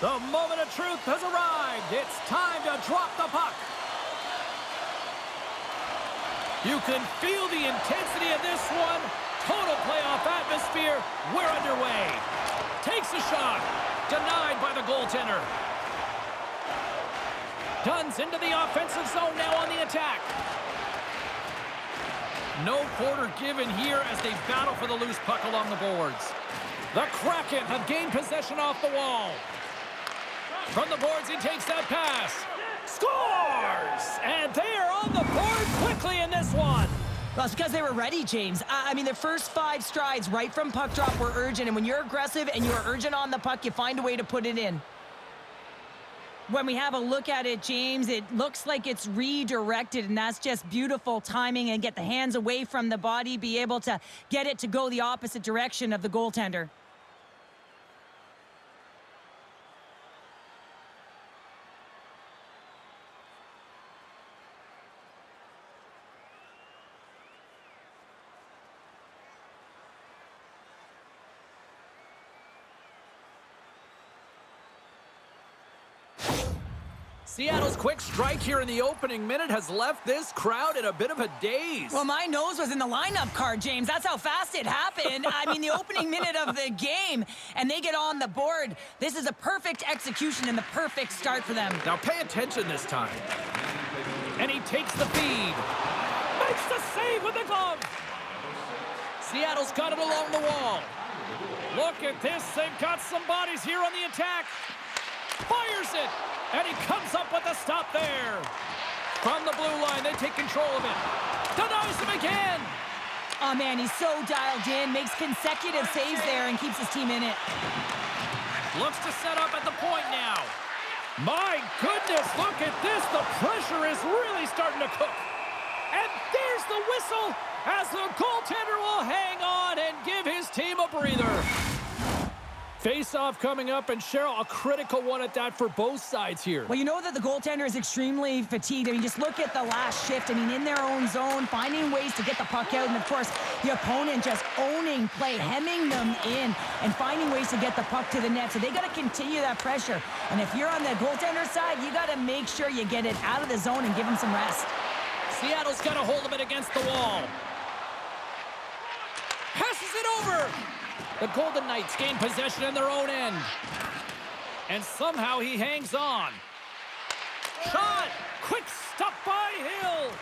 The moment of truth has arrived. It's time to drop the puck. You can feel the intensity of this one. Total playoff atmosphere. We're underway. Takes a shot. Denied by the goaltender. Dunn's into the offensive zone now on the attack. No quarter given here as they battle for the loose puck along the boards. The Kraken have gained possession off the wall. From the boards, he takes that pass. Scores! And they are on the board quickly in this one. Well, it's because they were ready, James. I mean, the first 5 strides right from puck drop were urgent, and when you're aggressive and you're urgent on the puck, you find a way to put it in. When we have a look at it, James, it looks like it's redirected, and that's just beautiful timing and get the hands away from the body, be able to get it to go the opposite direction of the goaltender. Seattle's quick strike here in the opening minute has left this crowd in a bit of a daze. Well, my nose was in the lineup card, James. That's how fast it happened. I mean, the opening minute of the game, and they get on the board. This is a perfect execution and the perfect start for them. Now pay attention this time. And he takes the feed. Makes the save with the glove. Seattle's got it along the wall. Look at this. They've got some bodies here on the attack. Fires it. And he comes up with a stop there. From the blue line, they take control of it. Denies him again. Oh, man, he's so dialed in. Makes consecutive saves there and keeps his team in it. Looks to set up at the point now. My goodness, look at this. The pressure is really starting to cook. And there's the whistle as the goaltender will hang on and give his team a breather. Face-off coming up, and Cheryl, a critical one at that for both sides here. Well, you know that the goaltender is extremely fatigued. I mean, just look at the last shift. I mean, in their own zone, finding ways to get the puck out, and of course, the opponent just owning play, hemming them in, and finding ways to get the puck to the net. So they got to continue that pressure. And if you're on the goaltender side, you got to make sure you get it out of the zone and give him some rest. Seattle's got a hold of it against the wall. Passes it over. The Golden Knights gain possession in their own end. And somehow he hangs on. Shot! Quick stop by Hill!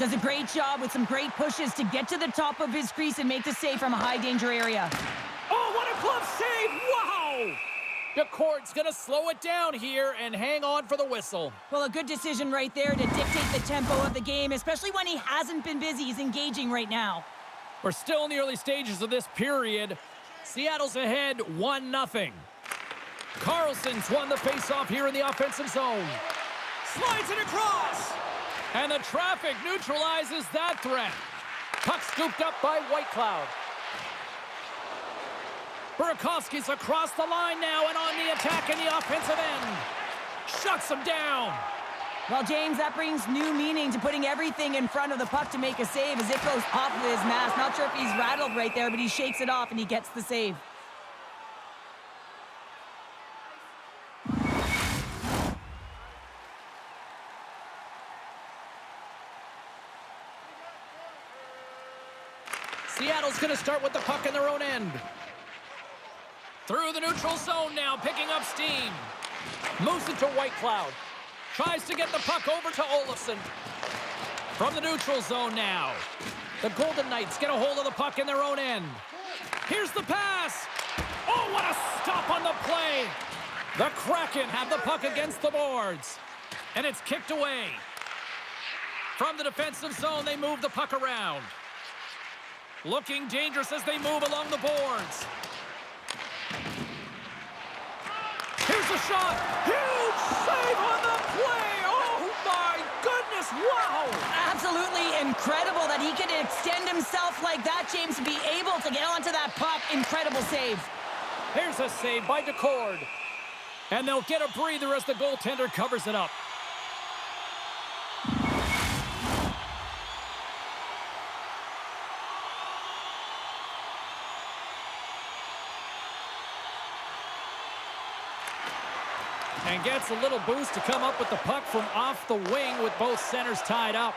Does a great job with some great pushes to get to the top of his crease and make the save from a high-danger area. Oh, what a glove save! Wow! DeCord's going to slow it down here and hang on for the whistle. Well, a good decision right there to dictate the tempo of the game, especially when he hasn't been busy. He's engaging right now. We're still in the early stages of this period. Seattle's ahead 1-0. Carlson's won the faceoff here in the offensive zone. Slides it across. And the traffic neutralizes that threat. Puck scooped up by Whitecloud. Burakovsky's across the line now and on the attack in the offensive end. Shuts him down. Well, James, that brings new meaning to putting everything in front of the puck to make a save as it goes off of his mask. Not sure if he's rattled right there, but he shakes it off and he gets the save. Seattle's going to start with the puck in their own end. Through the neutral zone now, picking up steam. Moves it to Whitecloud. Tries to get the puck over to Olofsson. From the neutral zone now. The Golden Knights get a hold of the puck in their own end. Here's the pass. Oh, what a stop on the play. The Kraken have the puck against the boards. And it's kicked away. From the defensive zone, they move the puck around. Looking dangerous as they move along the boards. Here's the shot. Huge save on the play. Oh, my goodness. Wow. Absolutely incredible that he could extend himself like that, James, to be able to get onto that puck. Incredible save. Here's a save by DeCord. And they'll get a breather as the goaltender covers it up. And gets a little boost to come up with the puck from off the wing with both centers tied up.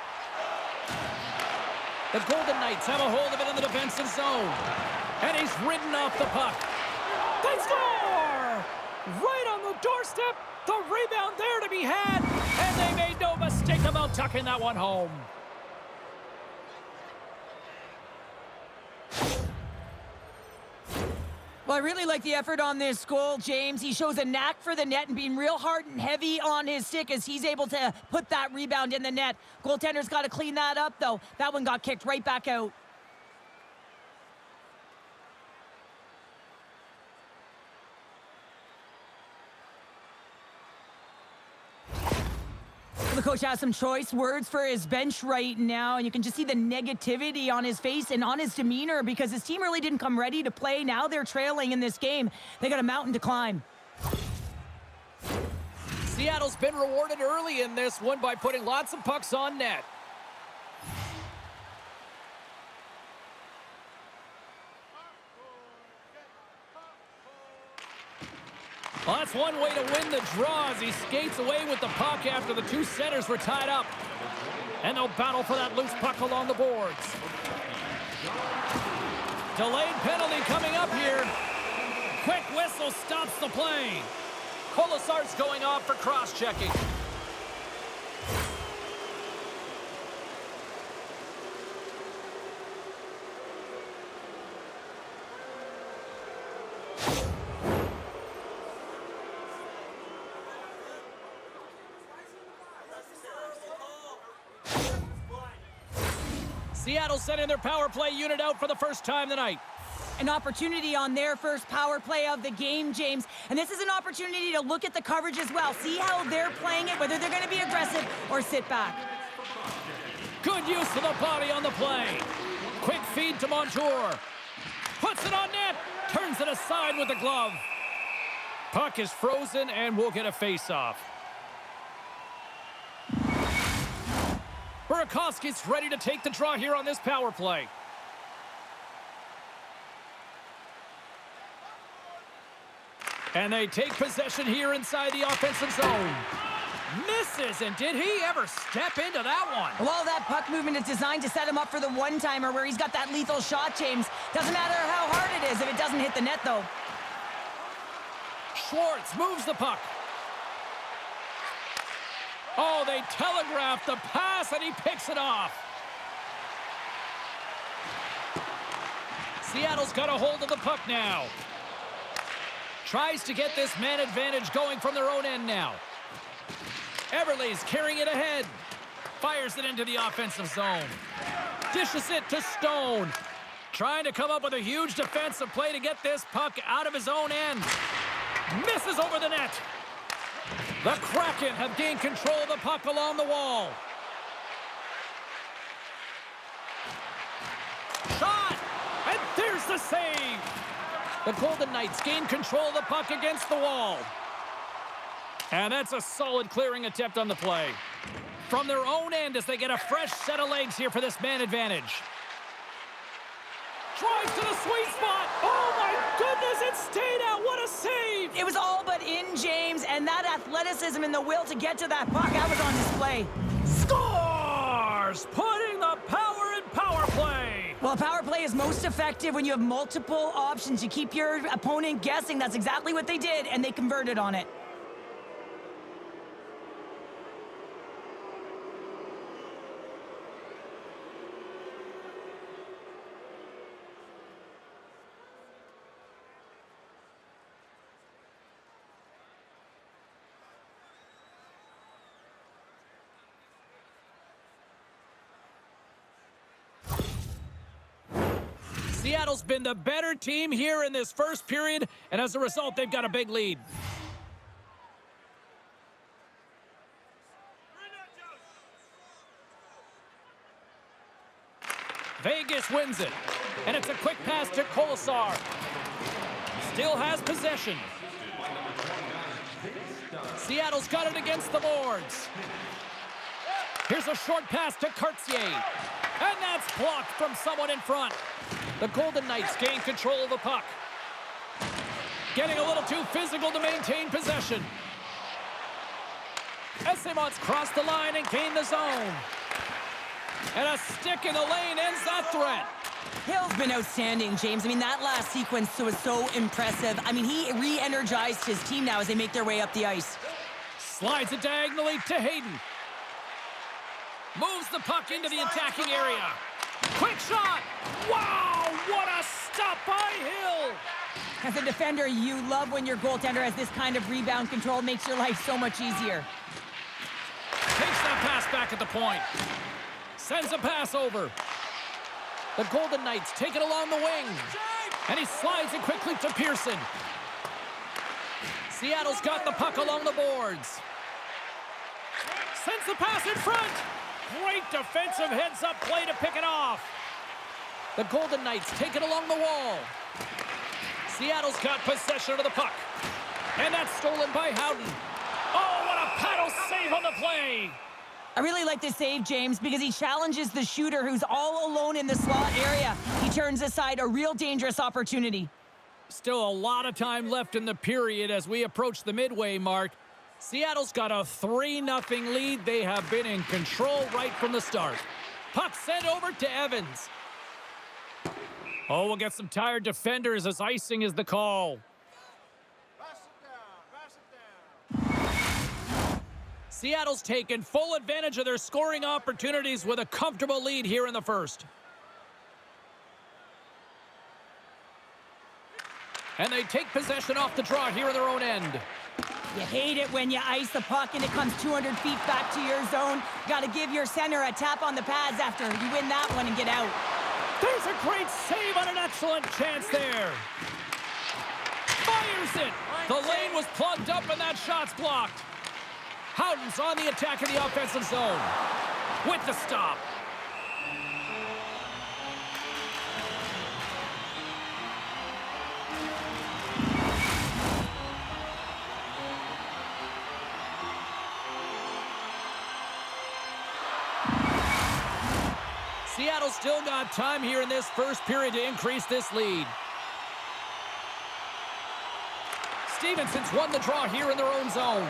The Golden Knights have a hold of it in the defensive zone. And he's ridden off the puck. They score! Right on the doorstep. The rebound there to be had. And they made no mistake about tucking that one home. Well, I really like the effort on this goal, James. He shows a knack for the net and being real hard and heavy on his stick as he's able to put that rebound in the net. Goaltender's got to clean that up, though. That one got kicked right back out. The coach has some choice words for his bench right now, and you can just see the negativity on his face and on his demeanor because his team really didn't come ready to play. Now they're trailing in this game. They got a mountain to climb. Seattle's been rewarded early in this one by putting lots of pucks on net. Well, that's one way to win the draw as he skates away with the puck after the two centers were tied up. And they'll battle for that loose puck along the boards. Delayed penalty coming up here. Quick whistle stops the play. Kolasar's going off for cross-checking. Seattle sending their power play unit out for the first time tonight. An opportunity on their first power play of the game, James. And this is an opportunity to look at the coverage as well. See how they're playing it, whether they're going to be aggressive or sit back. Good use of the body on the play. Quick feed to Montour. Puts it on net. Turns it aside with the glove. Puck is frozen and we'll get a face-off. Burakovsky's ready to take the draw here on this power play. And they take possession here inside the offensive zone. Misses, and did he ever step into that one? Well, that puck movement is designed to set him up for the one-timer where he's got that lethal shot, James. Doesn't matter how hard it is if it doesn't hit the net, though. Schwartz moves the puck. Oh, they telegraphed the pass, and he picks it off. Seattle's got a hold of the puck now. Tries to get this man advantage going from their own end now. Everly's carrying it ahead. Fires it into the offensive zone. Dishes it to Stone. Trying to come up with a huge defensive play to get this puck out of his own end. Misses over the net. The Kraken have gained control of the puck along the wall. Shot! And there's the save! The Golden Knights gain control of the puck against the wall. And that's a solid clearing attempt on the play. From their own end as they get a fresh set of legs here for this man advantage. Tries to the sweet spot. Oh, my goodness, it stayed out. What a save. It was all but in, James, and that athleticism and the will to get to that puck, that was on display. Scores! Putting the power in power play. Well, a power play is most effective when you have multiple options. You keep your opponent guessing. That's exactly what they did, and they converted on it. Seattle's been the better team here in this first period, and as a result, they've got a big lead. Vegas wins it, and it's a quick pass to Kolasar. Still has possession. Seattle's got it against the boards. Here's a short pass to Cartier, and that's blocked from someone in front. The Golden Knights gain control of the puck. Getting a little too physical to maintain possession. Esemont's crossed the line and gained the zone. And a stick in the lane ends that threat. Hill's been outstanding, James. I mean, that last sequence was so impressive. I mean, he re-energized his team now as they make their way up the ice. Slides it diagonally to Hayden. Moves the puck into the attacking area. Quick shot! Wow, what a stop by Hill! As a defender, you love when your goaltender has this kind of rebound control. Makes your life so much easier. Takes that pass back at the point. Sends a pass over. The Golden Knights take it along the wing. And he slides it quickly to Pearson. Seattle's got the puck along the boards. Sends the pass in front. Great defensive heads-up play to pick it off. The Golden Knights take it along the wall. Seattle's got possession of the puck. And that's stolen by Howden. Oh, what a paddle save on the play. I really like this save, James, because he challenges the shooter who's all alone in the slot area. He turns aside a real dangerous opportunity. Still a lot of time left in the period as we approach the midway mark. Seattle's got a 3-0 lead. They have been in control right from the start. Puck sent over to Evans. Oh, we'll get some tired defenders as icing is the call. Seattle's taken full advantage of their scoring opportunities with a comfortable lead here in the first. And they take possession off the draw here in their own end. You hate it when you ice the puck and it comes 200 feet back to your zone. Got to give your center a tap on the pads after you win that one and get out. There's a great save on an excellent chance there. Fires it. The lane was plugged up and that shot's blocked. Howden's on the attack in the offensive zone. With the stop. Seattle still got time here in this first period to increase this lead. Stevenson's won the draw here in their own zone.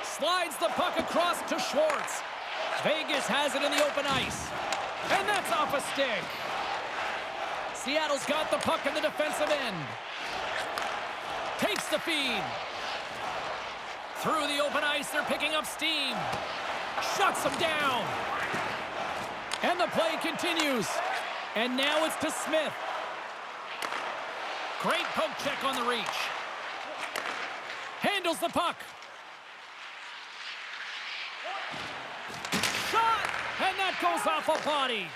Slides the puck across to Schwartz. Vegas has it in the open ice. And that's off a stick. Seattle's got the puck in the defensive end. Takes the feed. Through the open ice, they're picking up steam. Shuts them down. And the play continues. And now it's to Smith. Great poke check on the reach. Handles the puck. Shot! And that goes off a body.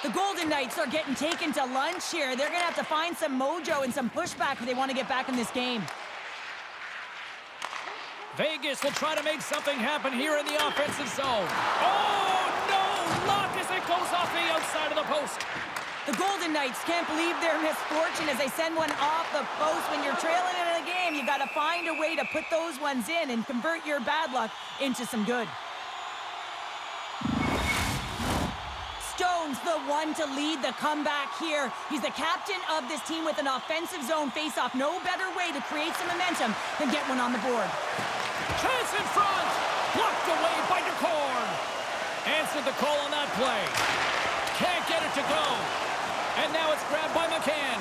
The Golden Knights are getting taken to lunch here. They're going to have to find some mojo and some pushback if they want to get back in this game. Vegas will try to make something happen here in the offensive zone. Oh, no! Luck as it goes off the outside of the post. The Golden Knights can't believe their misfortune as they send one off the post. When you're trailing in a game, you got to find a way to put those ones in and convert your bad luck into some good. Stone's the one to lead the comeback here. He's the captain of this team with an offensive zone face-off. No better way to create some momentum than get one on the board. Chance in front! Blocked away by DeCord. Answered the call on that play. Can't get it to go. And now it's grabbed by McCann.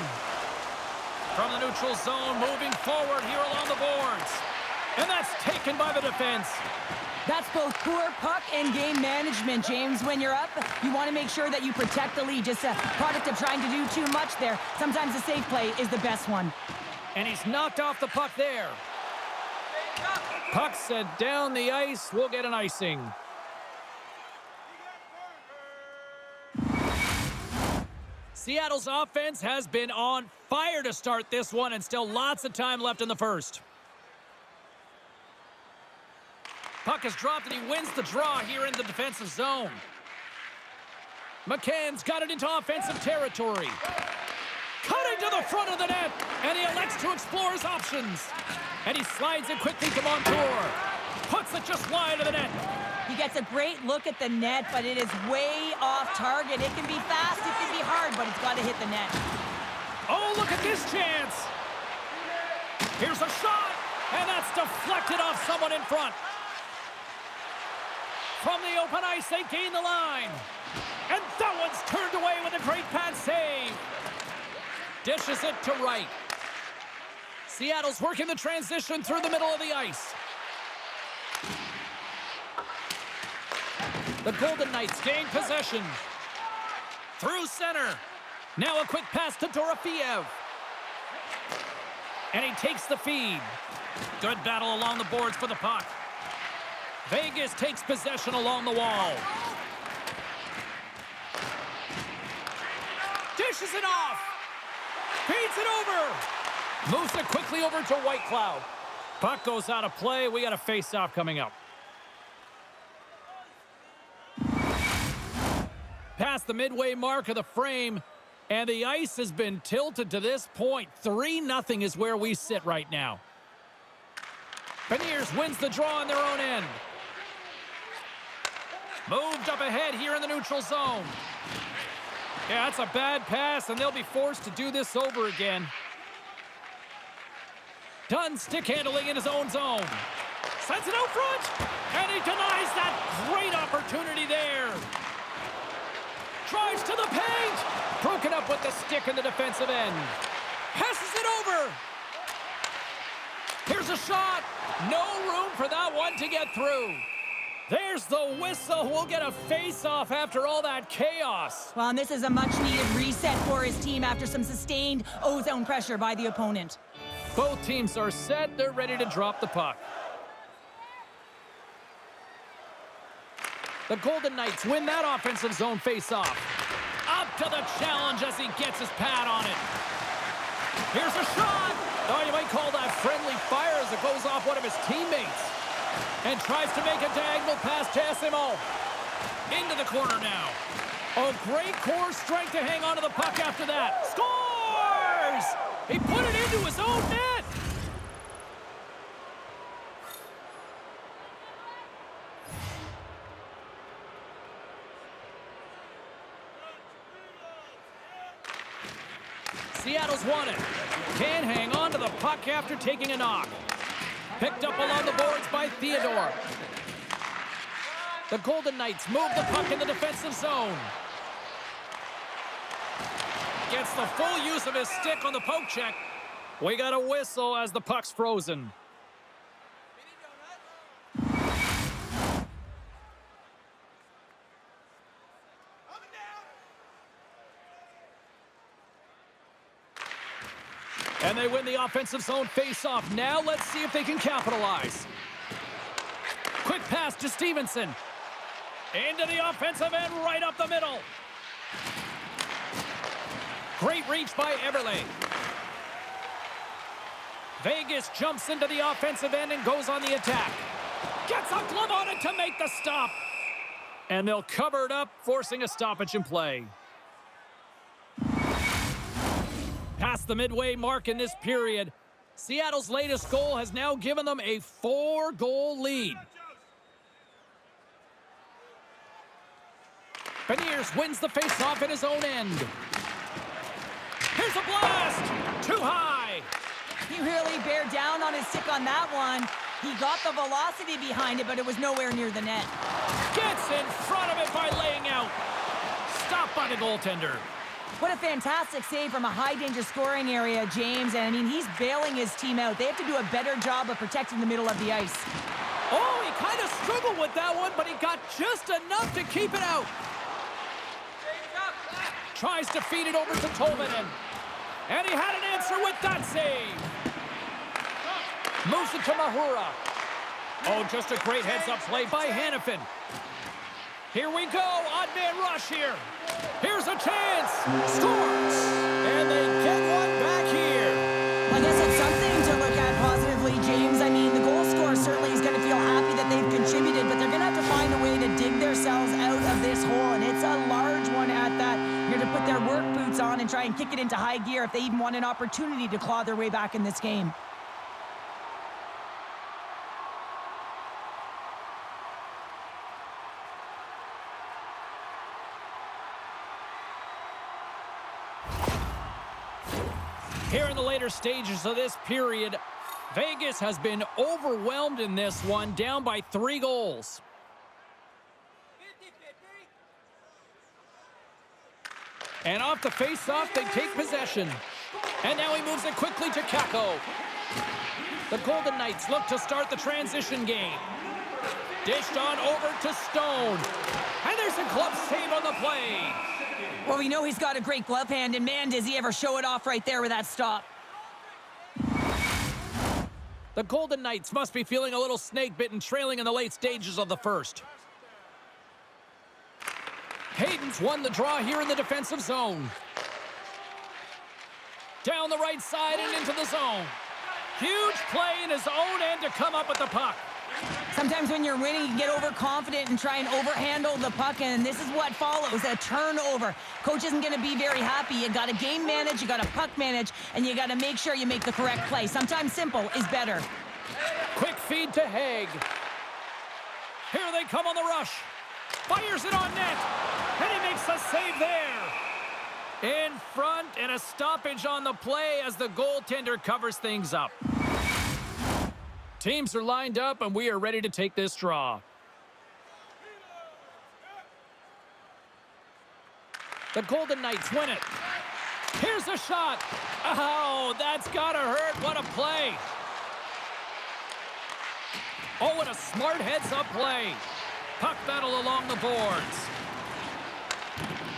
From the neutral zone, moving forward here along the boards. And that's taken by the defense. That's both poor puck and game management, James. When you're up, you want to make sure that you protect the lead. Just a product of trying to do too much there. Sometimes the safe play is the best one. And he's knocked off the puck there. Puck sent down the ice. We'll get an icing. Seattle's offense has been on fire to start this one, and still lots of time left in the first. Puck is dropped, and he wins the draw here in the defensive zone. McCann's got it into offensive territory. Cutting to the front of the net, and he elects to explore his options. And he slides it quickly to Montour. Puts it just wide of the net. He gets a great look at the net, but it is way off target. It can be fast, it can be hard, but it's got to hit the net. Oh, look at this chance. Here's a shot. And that's deflected off someone in front. From the open ice, they gain the line. And that one's turned away with a great pad save. Dishes it to right. Seattle's working the transition through the middle of the ice. The Golden Knights gain possession. Through center. Now a quick pass to Dorofeev. And he takes the feed. Good battle along the boards for the puck. Vegas takes possession along the wall. Dishes it off. Feeds it over. Moves it quickly over to Whitecloud. Puck goes out of play. We got a face-off coming up. Past the midway mark of the frame, and the ice has been tilted to this point. 3-0 is where we sit right now. Beniers wins the draw on their own end. Moved up ahead here in the neutral zone. Yeah, that's a bad pass, and they'll be forced to do this over again. Dunn stick handling in his own zone. Sends it out front, and he denies that great opportunity there. Drives to the paint. Broken up with the stick in the defensive end. Passes it over. Here's a shot. No room for that one to get through. There's the whistle. We'll get a face-off after all that chaos. Well, and this is a much-needed reset for his team after some sustained O-zone pressure by the opponent. Both teams are set. They're ready to drop the puck. The Golden Knights win that offensive zone face-off. Up to the challenge as he gets his pad on it. Here's a shot. Oh, you might call that friendly fire as it goes off one of his teammates. And tries to make a diagonal pass to Esimo. Into the corner now. Oh, great core strength to hang on to the puck after that. Scores! He put it into his own net. Seattle's won it. Can hang on to the puck after taking a knock. Picked up along the boards by Theodore. The Golden Knights move the puck in the defensive zone. Gets the full use of his stick on the poke check. We got a whistle as the puck's frozen. And they win the offensive zone face-off. Now let's see if they can capitalize. Quick pass to Stevenson. Into the offensive end, right up the middle. Great reach by Eberle. Vegas jumps into the offensive end and goes on the attack. Gets a glove on it to make the stop. And they'll cover it up, forcing a stoppage in play. Past the midway mark in this period, Seattle's latest goal has now given them a 4-goal lead. Beniers wins the faceoff in his own end. Here's a blast! Too high! He really bared down on his stick on that one. He got the velocity behind it, but it was nowhere near the net. Gets in front of it by laying out. Stopped by the goaltender. What a fantastic save from a high-danger scoring area, James. And, I mean, he's bailing his team out. They have to do a better job of protecting the middle of the ice. Oh, he kind of struggled with that one, but he got just enough to keep it out. Tries to feed it over to Tolvanen. And he had an answer with that save. Moves it to Mahura. Oh, just a great heads-up play by Hannafin. Here we go, odd man rush here. Here's a chance. Scores! And they get one back here. Well, I guess it's something to look at positively, James. I mean, the goal scorer certainly is going to feel happy that they've contributed, but they're going to have to find a way to dig themselves out of this hole, and it's a large one at that. You're to put their work boots on and try and kick it into high gear if they even want an opportunity to claw their way back in this game. Here in the later stages of this period, Vegas has been overwhelmed in this one, down by 3 goals. And off the face-off, they take possession. And now he moves it quickly to Kako. The Golden Knights look to start the transition game. Dished on over to Stone. And there's a glove save on the play. Well, we know he's got a great glove hand, and man, does he ever show it off right there with that stop. The Golden Knights must be feeling a little snake-bitten, trailing in the late stages of the first. Hayden's won the draw here in the defensive zone. Down the right side and into the zone. Huge play in his own end to come up with the puck. Sometimes when you're winning, you get overconfident and try and overhandle the puck, and this is what follows, a turnover. Coach isn't going to be very happy. You got to game manage, you got to puck manage, and you got to make sure you make the correct play. Sometimes simple is better. Quick feed to Haig. Here they come on the rush. Fires it on net, and he makes the save there. In front, and a stoppage on the play as the goaltender covers things up. Teams are lined up, and we are ready to take this draw. The Golden Knights win it. Here's a shot. Oh, that's gotta hurt. What a play. Oh, and a smart heads-up play. Puck battle along the boards.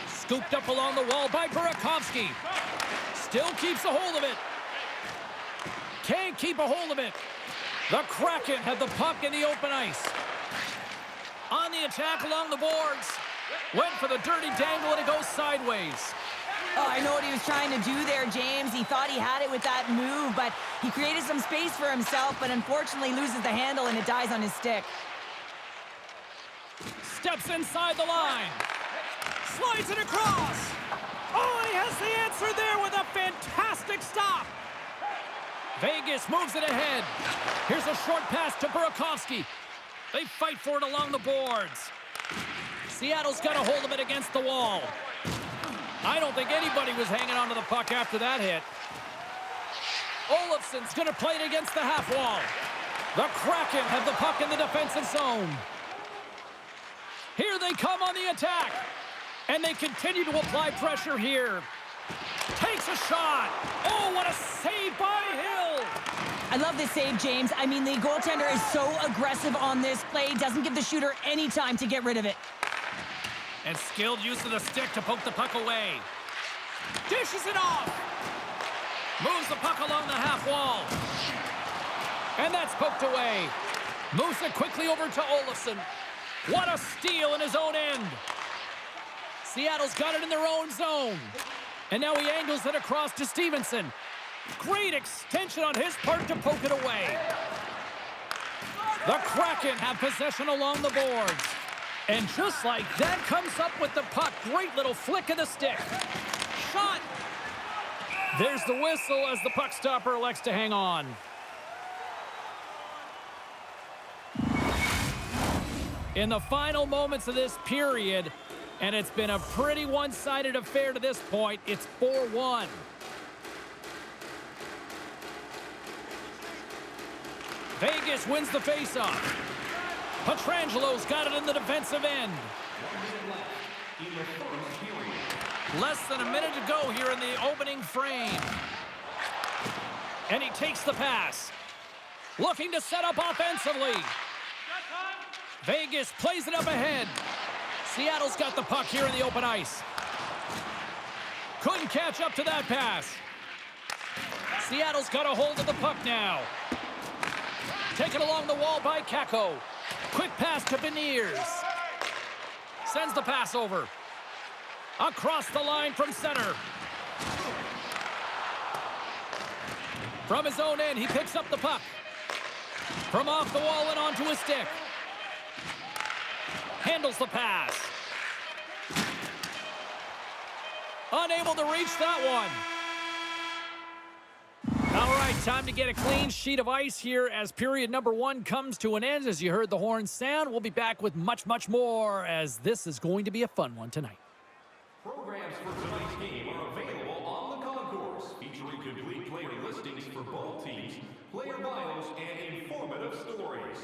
Scooped up along the wall by Burakovsky. Still keeps a hold of it. Can't keep a hold of it. The Kraken have the puck in the open ice. On the attack along the boards. Went for the dirty dangle, and it goes sideways. Oh, I know what he was trying to do there, James. He thought he had it with that move, but he created some space for himself, but unfortunately loses the handle, and it dies on his stick. Steps inside the line. Slides it across. Oh, he has the answer there with a fantastic stop. Vegas moves it ahead. Here's a short pass to Burakovsky. They fight for it along the boards. Seattle's got a hold of it against the wall. I don't think anybody was hanging onto the puck after that hit. Olofsson's going to play it against the half wall. The Kraken have the puck in the defensive zone. Here they come on the attack. And they continue to apply pressure here. Takes a shot. Oh, what a save by Hill. I love this save, James. I mean, the goaltender is so aggressive on this play. Doesn't give the shooter any time to get rid of it. And skilled use of the stick to poke the puck away. Dishes it off. Moves the puck along the half wall. And that's poked away. Moves it quickly over to Olofsson. What a steal in his own end. Seattle's got it in their own zone. And now he angles it across to Stevenson. Great extension on his part to poke it away. The Kraken have possession along the boards. And just like that, comes up with the puck. Great little flick of the stick. Shot. There's the whistle as the puck stopper elects to hang on. In the final moments of this period, and it's been a pretty one-sided affair to this point, it's 4-1. Vegas wins the faceoff. Petrangelo's got it in the defensive end. Less than a minute to go here in the opening frame. And he takes the pass. Looking to set up offensively. Vegas plays it up ahead. Seattle's got the puck here in the open ice. Couldn't catch up to that pass. Seattle's got a hold of the puck now. Taken along the wall by Kako. Quick pass to Beniers. Sends the pass over. Across the line from center. From his own end, he picks up the puck. From off the wall and onto his stick. Handles the pass. Unable to reach that one. All right, time to get a clean sheet of ice here as period number 1 comes to an end. As you heard the horn sound, we'll be back with much, much more, as this is going to be a fun one tonight. Programs for tonight's game are available on the concourse, featuring complete player listings for both teams, player bios, and informative stories.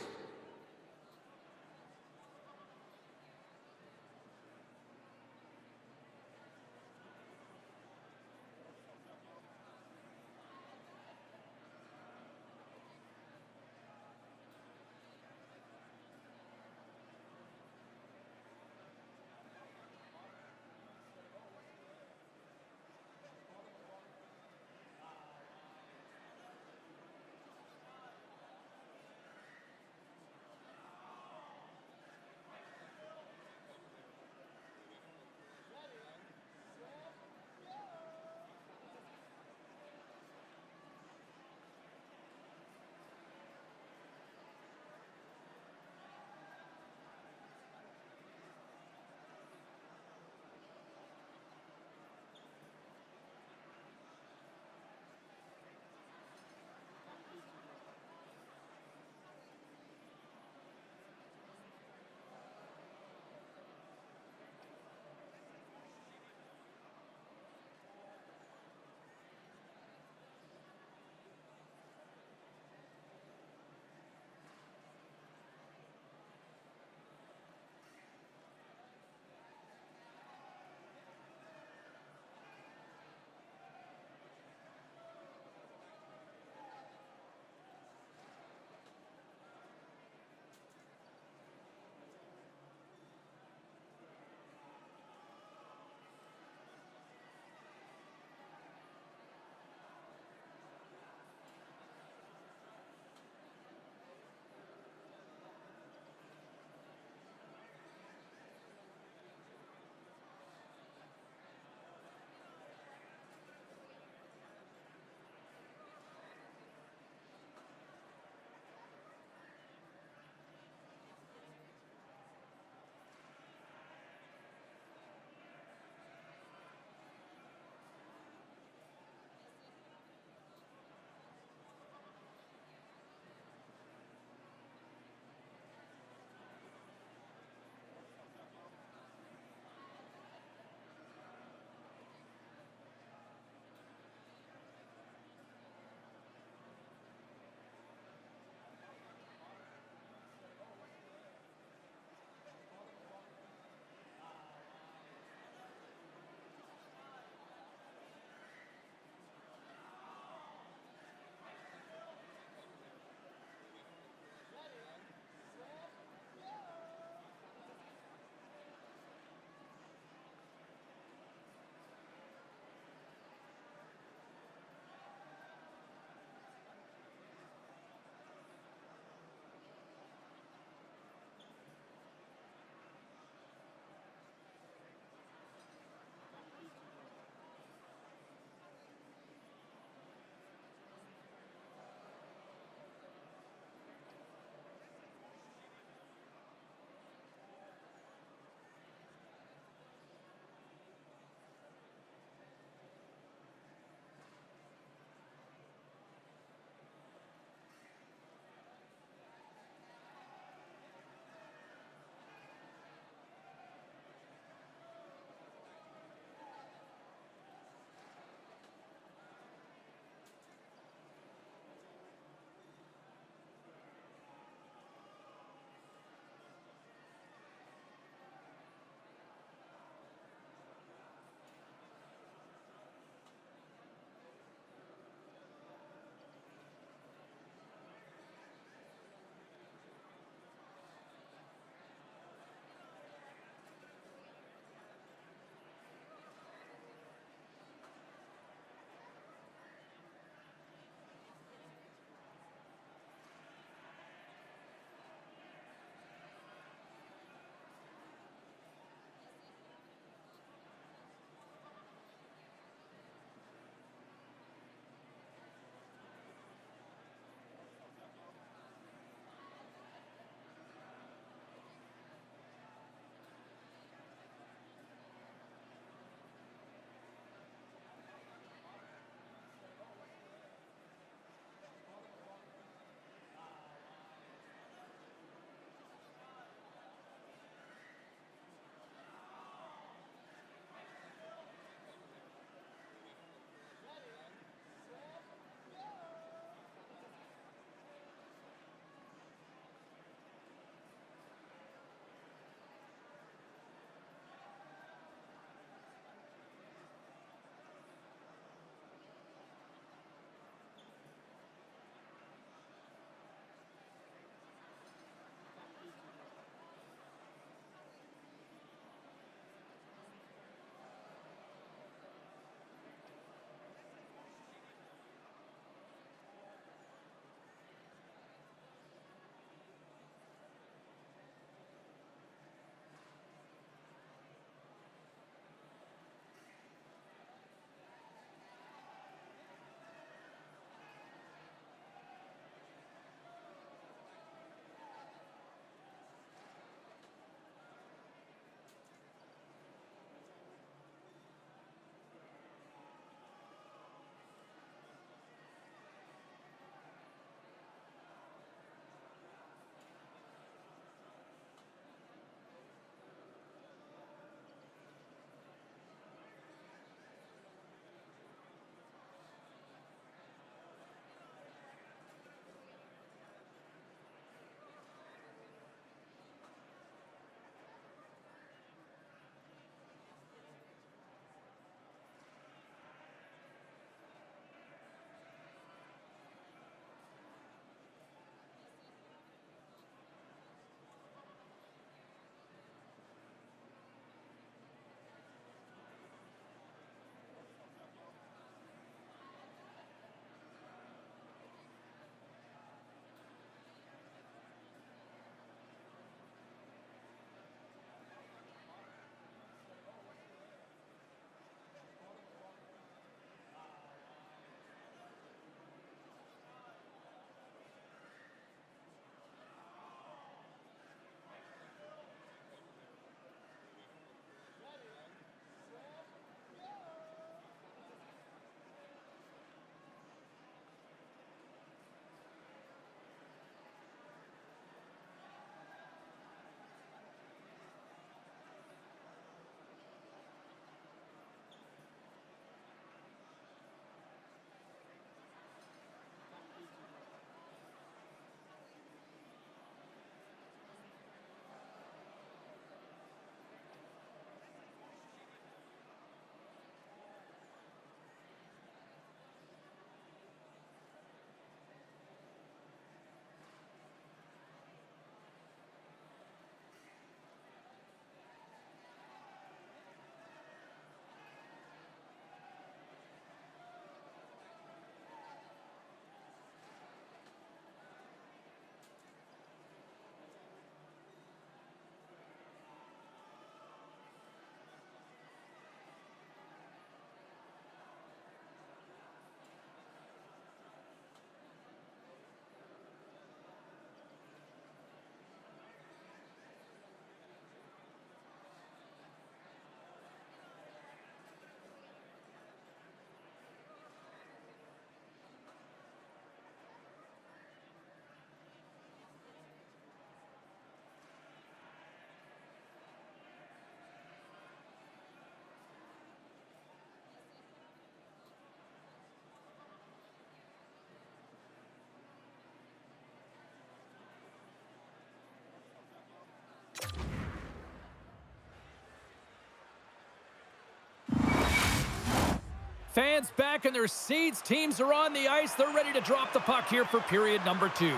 Fans back in their seats. Teams are on the ice. They're ready to drop the puck here for period number 2.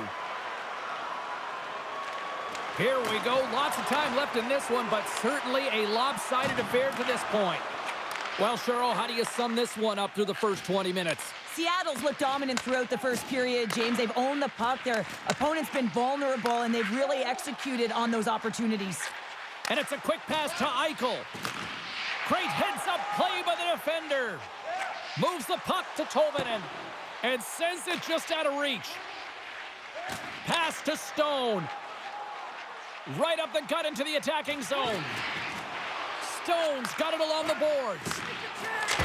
Here we go. Lots of time left in this one, but certainly a lopsided affair to this point. Well, Cheryl, how do you sum this one up through the first 20 minutes? Seattle's looked dominant throughout the first period, James. They've owned the puck. Their opponent's been vulnerable, and they've really executed on those opportunities. And it's a quick pass to Eichel. Great heads-up play by the defender. Moves the puck to Tolvanen and sends it just out of reach. Pass to Stone. Right up the gut into the attacking zone. Stone's got it along the boards.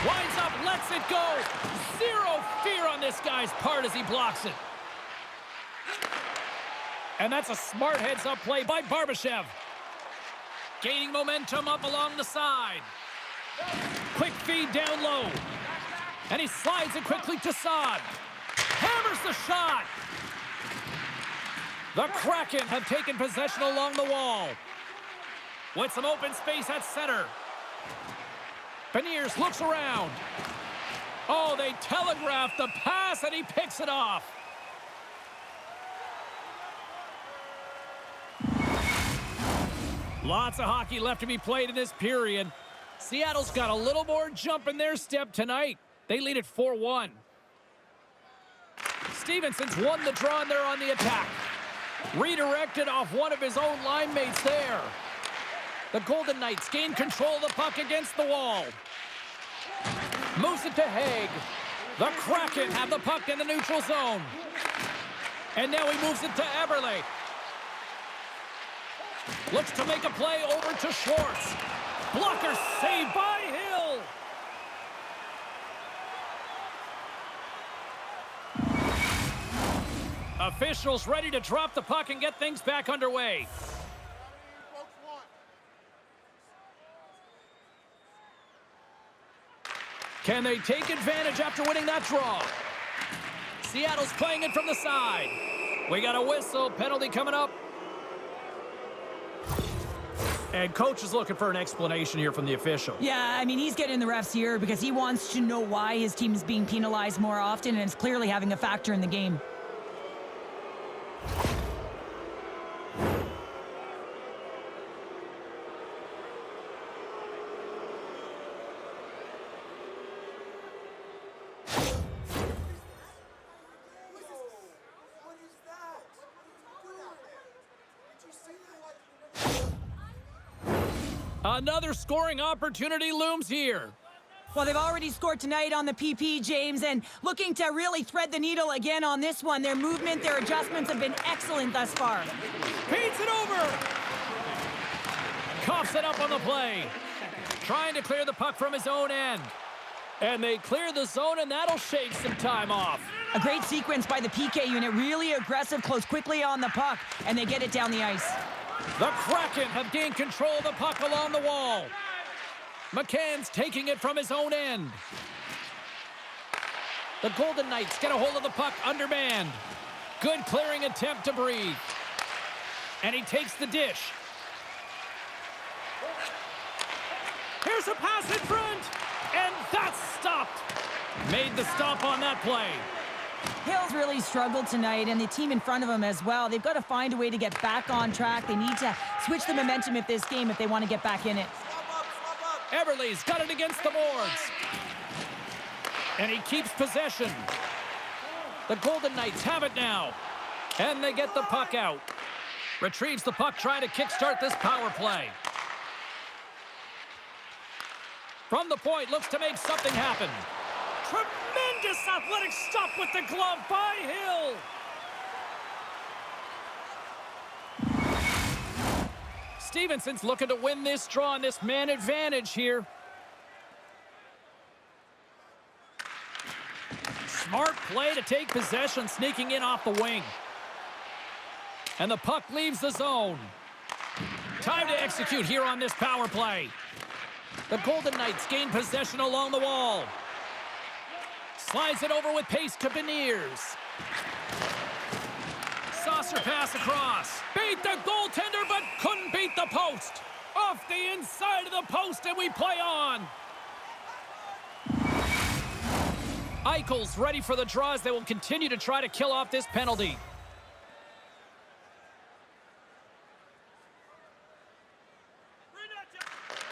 Winds up, lets it go. Zero fear on this guy's part as he blocks it. And that's a smart heads-up play by Barbashev. Gaining momentum up along the side. Quick feed down low. And he slides it quickly to Saad. Hammers the shot. The Kraken have taken possession along the wall. With some open space at center. Beniers looks around. Oh, they telegraph the pass, and he picks it off. Lots of hockey left to be played in this period. Seattle's got a little more jump in their step tonight. They lead at 4-1. Stevenson's won the draw, and they're on the attack. Redirected off one of his own line mates there. The Golden Knights gain control of the puck against the wall. Moves it to Haig. The Kraken have the puck in the neutral zone. And now he moves it to Eberle. Looks to make a play over to Schwartz. Blocker saved by Hill. Officials ready to drop the puck and get things back underway. Can they take advantage after winning that draw? Seattle's playing it from the side. We got a whistle. Penalty coming up. And coach is looking for an explanation here from the official. Yeah, I mean, he's getting the refs here because he wants to know why his team is being penalized more often, and it's clearly having a factor in the game. Another scoring opportunity looms here. Well, they've already scored tonight on the PP, James, and looking to really thread the needle again on this one. Their movement, their adjustments have been excellent thus far. Feeds it over. Coughs it up on the play. Trying to clear the puck from his own end. And they clear the zone, and that'll shave some time off. A great sequence by the PK unit. Really aggressive, close quickly on the puck, and they get it down the ice. The Kraken have gained control of the puck along the wall. McCann's taking it from his own end. The Golden Knights get a hold of the puck undermanned. Good clearing attempt to breathe. And he takes the dish. Here's a pass in front. And that's stopped. Made the stop on that play. Hill's really struggled tonight, and the team in front of him as well. They've got to find a way to get back on track. They need to switch the momentum of this game if they want to get back in it. Eberle's got it against the boards. And he keeps possession. The Golden Knights have it now. And they get the puck out. Retrieves the puck, trying to kickstart this power play. From the point, looks to make something happen. Tremendous athletic stop with the glove by Hill. Stevenson's looking to win this draw on this man advantage here. Smart play to take possession, sneaking in off the wing. And the puck leaves the zone. Time to execute here on this power play. The Golden Knights gain possession along the wall. Slides it over with pace to Beniers. Saucer pass across. Beat the goaltender, but couldn't beat the post. Off the inside of the post, and we play on. Eichel's ready for the draw as they will continue to try to kill off this penalty.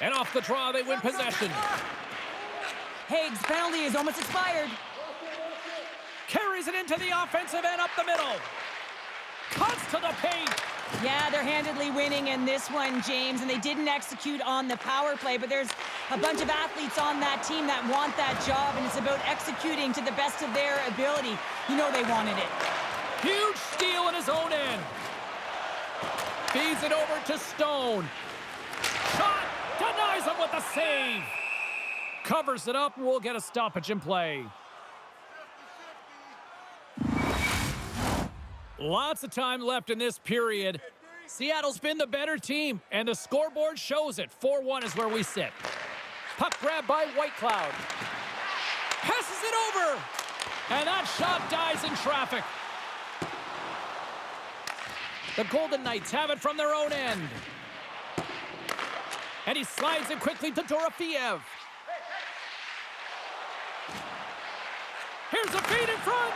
And off the draw, they win possession. Haig's penalty is almost expired. Carries it into the offensive end up the middle. Cuts to the paint. Yeah, they're handedly winning in this one, James, and they didn't execute on the power play, but there's a bunch of athletes on that team that want that job, and it's about executing to the best of their ability. You know they wanted it. Huge steal in his own end. Feeds it over to Stone. Shot! Denies him with the save. Covers it up, and we'll get a stoppage in play. Lots of time left in this period. Seattle's been the better team, and the scoreboard shows it. 4-1 is where we sit. Puck grab by Whitecloud. Passes it over. And that shot dies in traffic. The Golden Knights have it from their own end. And he slides it quickly to Dorofeev. Here's a feed in front.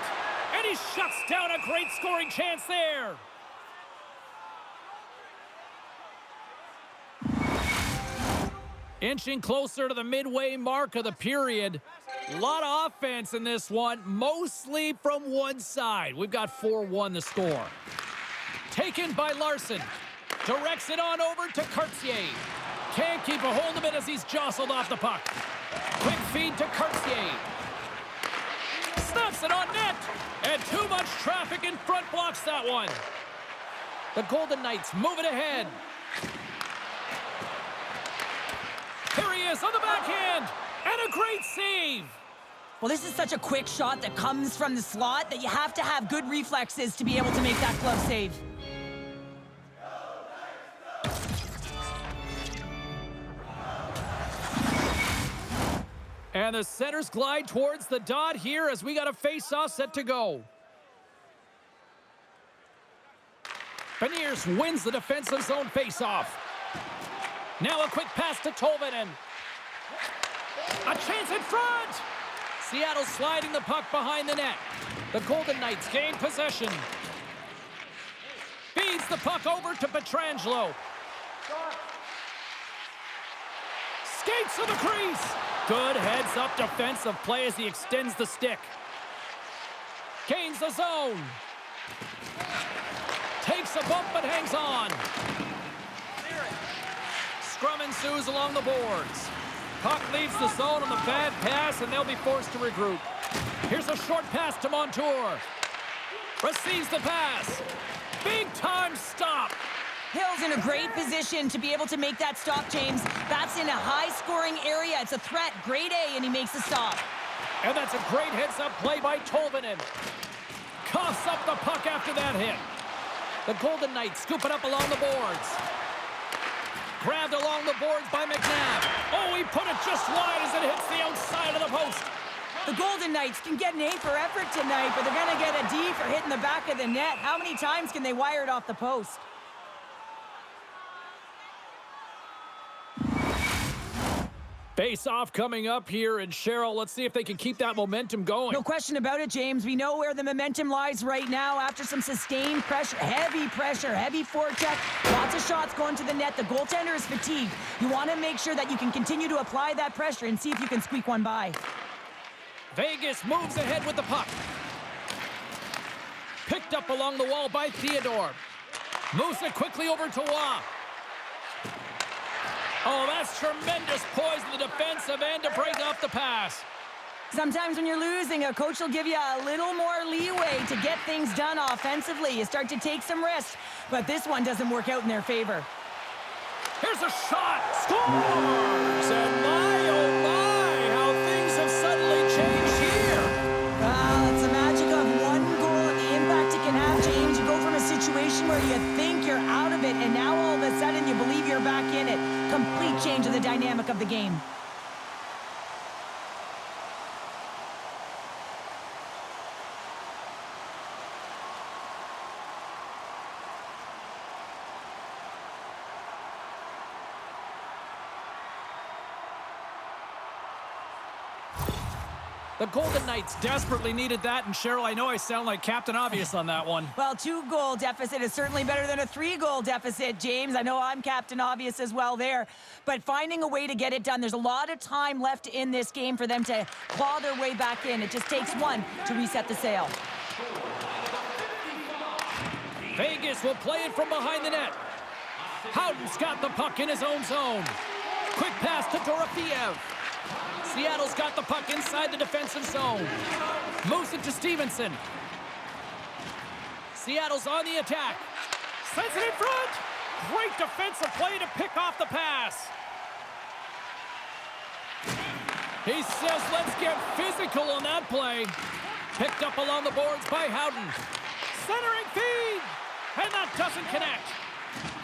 And he shuts down a great scoring chance there. Inching closer to the midway mark of the period. A lot of offense in this one, mostly from one side. We've got 4-1 the score. Taken by Larson. Directs it on over to Cartier. Can't keep a hold of it as he's jostled off the puck. Quick feed to Cartier. Snaps it on net. And too much traffic in front blocks that one. The Golden Knights move it ahead. Here he is on the backhand. And a great save. Well, this is such a quick shot that comes from the slot that you have to have good reflexes to be able to make that glove save. And the centers glide towards the dot here as we got a face-off set to go. Beniers wins the defensive zone face-off. Now a quick pass to Tolvanen. A chance in front! Seattle sliding the puck behind the net. The Golden Knights gain possession. Feeds the puck over to Pietrangelo. Skates to the crease. Good heads-up defensive play as he extends the stick. Gains the zone. Takes a bump but hangs on. Scrum ensues along the boards. Puck leaves the zone on the bad pass, and they'll be forced to regroup. Here's a short pass to Montour. Receives the pass. Big-time stop. Hill's in a great position to be able to make that stop, James. That's in a high-scoring area. It's a threat, grade A, and he makes the stop. And that's a great heads-up play by Tolvanen. Coughs up the puck after that hit. The Golden Knights scoop it up along the boards. Grabbed along the boards by McNabb. Oh, he put it just wide as it hits the outside of the post. The Golden Knights can get an A for effort tonight, but they're going to get a D for hitting the back of the net. How many times can they wire it off the post? Face-off coming up here, and Cheryl, let's see if they can keep that momentum going. No question about it, James. We know where the momentum lies right now after some sustained pressure, heavy forecheck, lots of shots going to the net. The goaltender is fatigued. You want to make sure that you can continue to apply that pressure and see if you can squeak one by. Vegas moves ahead with the puck. Picked up along the wall by Theodore. Moves it quickly over to Waugh. Oh, that's tremendous poise in the defensive end to break off the pass. Sometimes when you're losing, a coach will give you a little more leeway to get things done offensively. You start to take some risks, but this one doesn't work out in their favor. Here's a shot. Scores! And my, oh my, how things have suddenly changed here. Well, it's the magic of one goal and the impact it can have, James. You go from a situation where you think you're out of it, and now all of a sudden you believe you're back in it. Complete change of the dynamic of the game. The Golden Knights desperately needed that, and Cheryl, I know I sound like Captain Obvious on that one. Well, 2-goal deficit is certainly better than a 3-goal deficit, James. I know I'm Captain Obvious as well there. But finding a way to get it done, there's a lot of time left in this game for them to claw their way back in. It just takes one to reset the sail. Vegas will play it from behind the net. Howden's got the puck in his own zone. Quick pass to Dorofeev. Seattle's got the puck inside the defensive zone. Moves it to Stevenson. Seattle's on the attack. Sends it in front. Great defensive play to pick off the pass. He says, let's get physical on that play. Picked up along the boards by Howden. Centering feed. And that doesn't connect.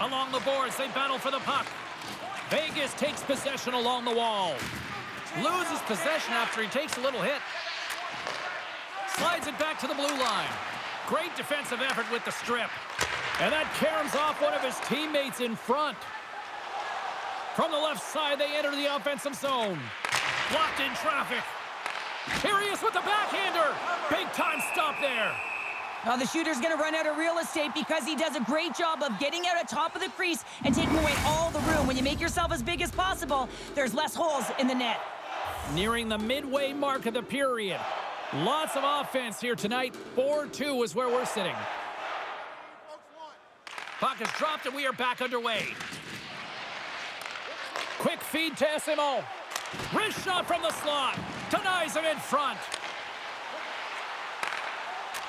Along the boards, they battle for the puck. Vegas takes possession along the wall. Loses possession after he takes a little hit. Slides it back to the blue line. Great defensive effort with the strip. And that caroms off one of his teammates in front. From the left side, they enter the offensive zone. Blocked in traffic. Here he is with the backhander. Big time stop there. Now the shooter's going to run out of real estate because he does a great job of getting out at top of the crease and taking away all the room. When you make yourself as big as possible, there's less holes in the net. Nearing the midway mark of the period. Lots of offense here tonight. 4-2 is where we're sitting. Puck is dropped and we are back underway. Quick feed to SMO. Wrist shot from the slot. Denies him in front.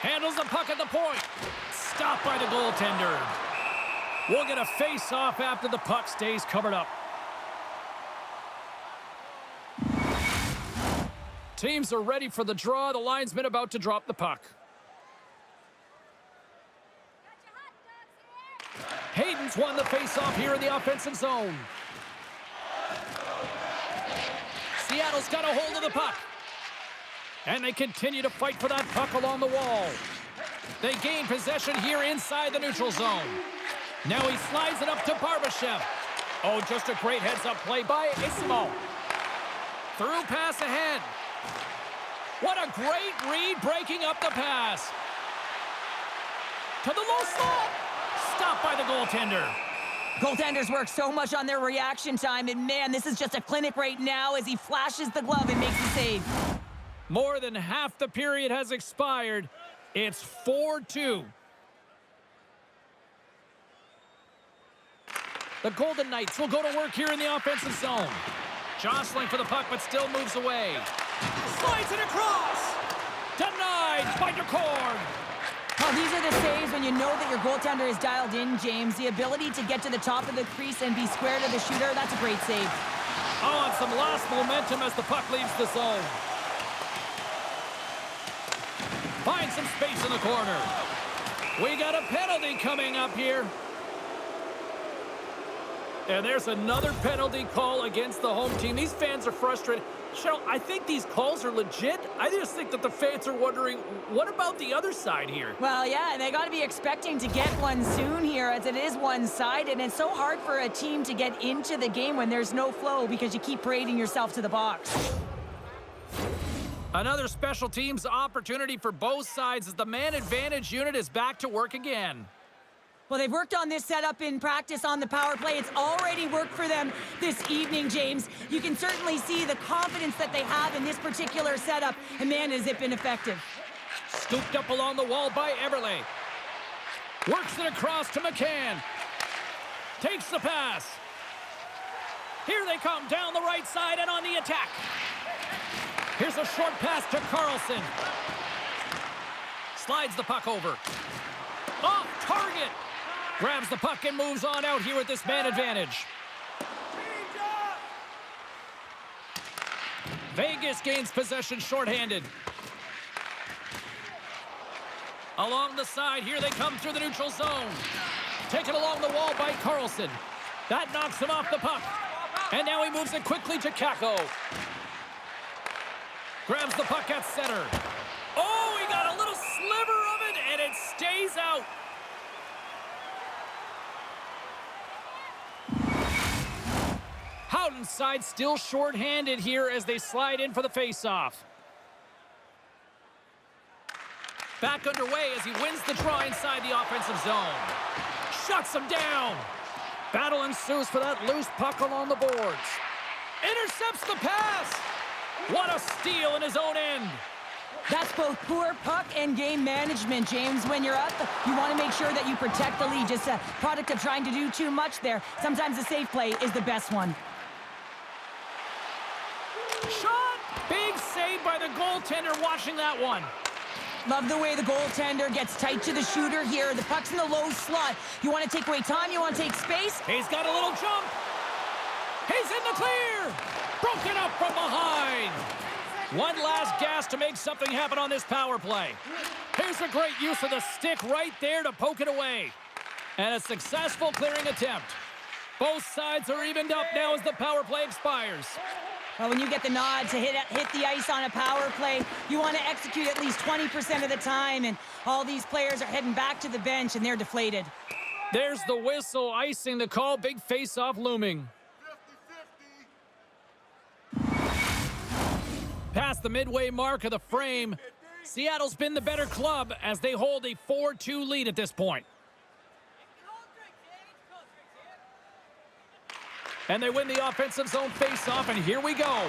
Handles the puck at the point. Stopped by the goaltender. We'll get a face-off after the puck stays covered up. Teams are ready for the draw. The linesman about to drop the puck. Hayden's won the face-off here in the offensive zone. Seattle's got a hold of the puck. And they continue to fight for that puck along the wall. They gain possession here inside the neutral zone. Now he slides it up to Barbashev. Oh, just a great heads-up play by Isimo. Through pass ahead. What a great read breaking up the pass. To the low slot. Stopped by the goaltender. Goaltenders work so much on their reaction time, and man, this is just a clinic right now as he flashes the glove and makes the save. More than half the period has expired. It's 4-2. The Golden Knights will go to work here in the offensive zone. Jostling for the puck, but still moves away. Slides it across. Denied by DeCord. Well, these are the saves when you know that your goaltender is dialed in, James. The ability to get to the top of the crease and be square to the shooter, that's a great save. Oh, and some lost momentum as the puck leaves the zone. Finds some space in the corner. We got a penalty coming up here. And there's another penalty call against the home team. These fans are frustrated. Cheryl, I think these calls are legit. I just think that the fans are wondering, what about the other side here? Well, yeah, and they got to be expecting to get one soon here as it is one-sided. And it's so hard for a team to get into the game when there's no flow because you keep parading yourself to the box. Another special teams opportunity for both sides as the man advantage unit is back to work again. Well, they've worked on this setup in practice on the power play. It's already worked for them this evening, James. You can certainly see the confidence that they have in this particular setup. And man, has it been effective. Scooped up along the wall by Eberle. Works it across to McCann. Takes the pass. Here they come down the right side and on the attack. Here's a short pass to Carlson. Slides the puck over. Off target. Grabs the puck and moves on out here with this man advantage. Vegas gains possession shorthanded. Along the side, here they come through the neutral zone. Taken along the wall by Carlson. That knocks him off the puck. And now he moves it quickly to Kakko. Grabs the puck at center. Oh, he got a little sliver of it, and it stays out. Howden's side still shorthanded here as they slide in for the faceoff. Back underway as he wins the draw inside the offensive zone. Shuts him down. Battle ensues for that loose puck along the boards. Intercepts the pass. What a steal in his own end. That's both poor puck and game management, James. When you're up, you want to make sure that you protect the lead. Just a product of trying to do too much there. Sometimes the safe play is the best one. Shot! Big save by the goaltender watching that one. Love the way the goaltender gets tight to the shooter here. The puck's in the low slot. You want to take away time, you want to take space. He's got a little jump. He's in the clear. Broken up from behind. One last gas to make something happen on this power play. Here's a great use of the stick right there to poke it away. And a successful clearing attempt. Both sides are evened up now as the power play expires. Well, when you get the nod to hit the ice on a power play, you want to execute at least 20% of the time, and all these players are heading back to the bench, and they're deflated. There's the whistle, icing the call, big face-off looming. 50-50. Past the midway mark of the frame, Seattle's been the better club as they hold a 4-2 lead at this point. And they win the offensive zone face-off, and here we go.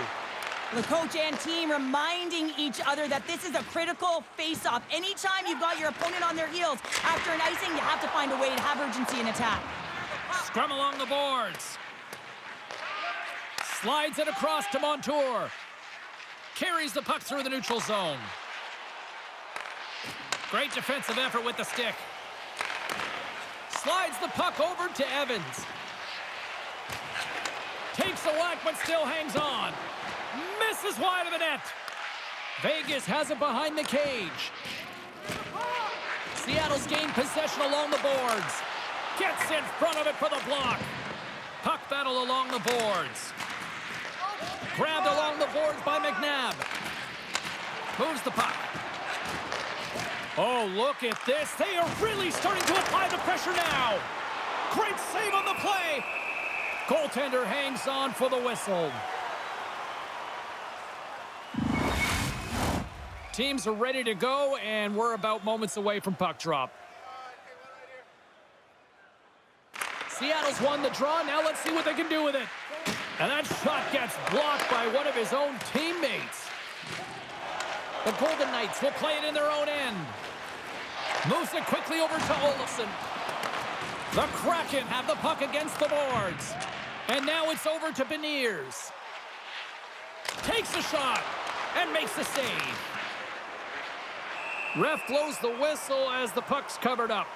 The coach and team reminding each other that this is a critical face-off. Anytime you've got your opponent on their heels after an icing, you have to find a way to have urgency in attack. Scrum along the boards. Slides it across to Montour. Carries the puck through the neutral zone. Great defensive effort with the stick. Slides the puck over to Evans. Takes a whack, but still hangs on. Misses wide of the net. Vegas has it behind the cage. Seattle's gained possession along the boards. Gets in front of it for the block. Puck battle along the boards. Grabbed along the boards by McNabb. Moves the puck. Oh, look at this. They are really starting to apply the pressure now. Great save on the play. Goaltender hangs on for the whistle. Teams are ready to go, and we're about moments away from puck drop. Seattle's won the draw. Now let's see what they can do with it. And that shot gets blocked by one of his own teammates. The Golden Knights will play it in their own end. Moves it quickly over to Olofsson. The Kraken have the puck against the boards. And now it's over to Beniers. Takes a shot and makes the save. Ref blows the whistle as the puck's covered up.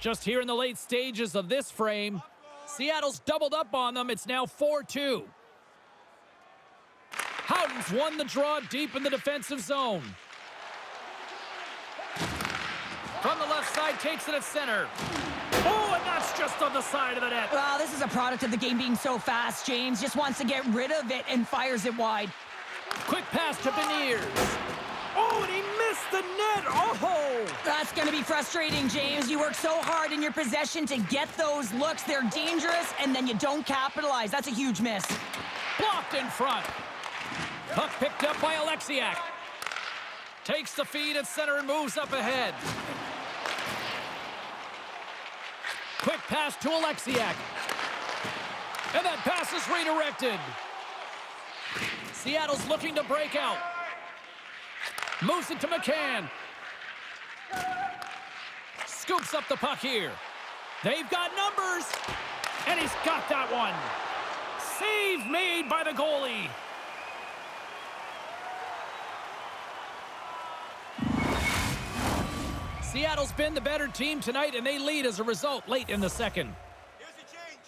Just here in the late stages of this frame, Seattle's doubled up on them. It's now 4-2. Houghton's won the draw deep in the defensive zone. From the left side, takes it at center. Oh, and that's just on the side of the net. Well, this is a product of the game being so fast. James just wants to get rid of it and fires it wide. Quick pass to Beniers. Oh, and he missed the net. Oh! That's going to be frustrating, James. You work so hard in your possession to get those looks. They're dangerous, and then you don't capitalize. That's a huge miss. Blocked in front. Puck picked up by Alexiak. Takes the feed at center and moves up ahead. Quick pass to Alexiak. And that pass is redirected. Seattle's looking to break out. Moves it to McCann. Scoops up the puck here. They've got numbers. And he's got that one. Save made by the goalie. Seattle's been the better team tonight, and they lead as a result late in the second. Here's the change.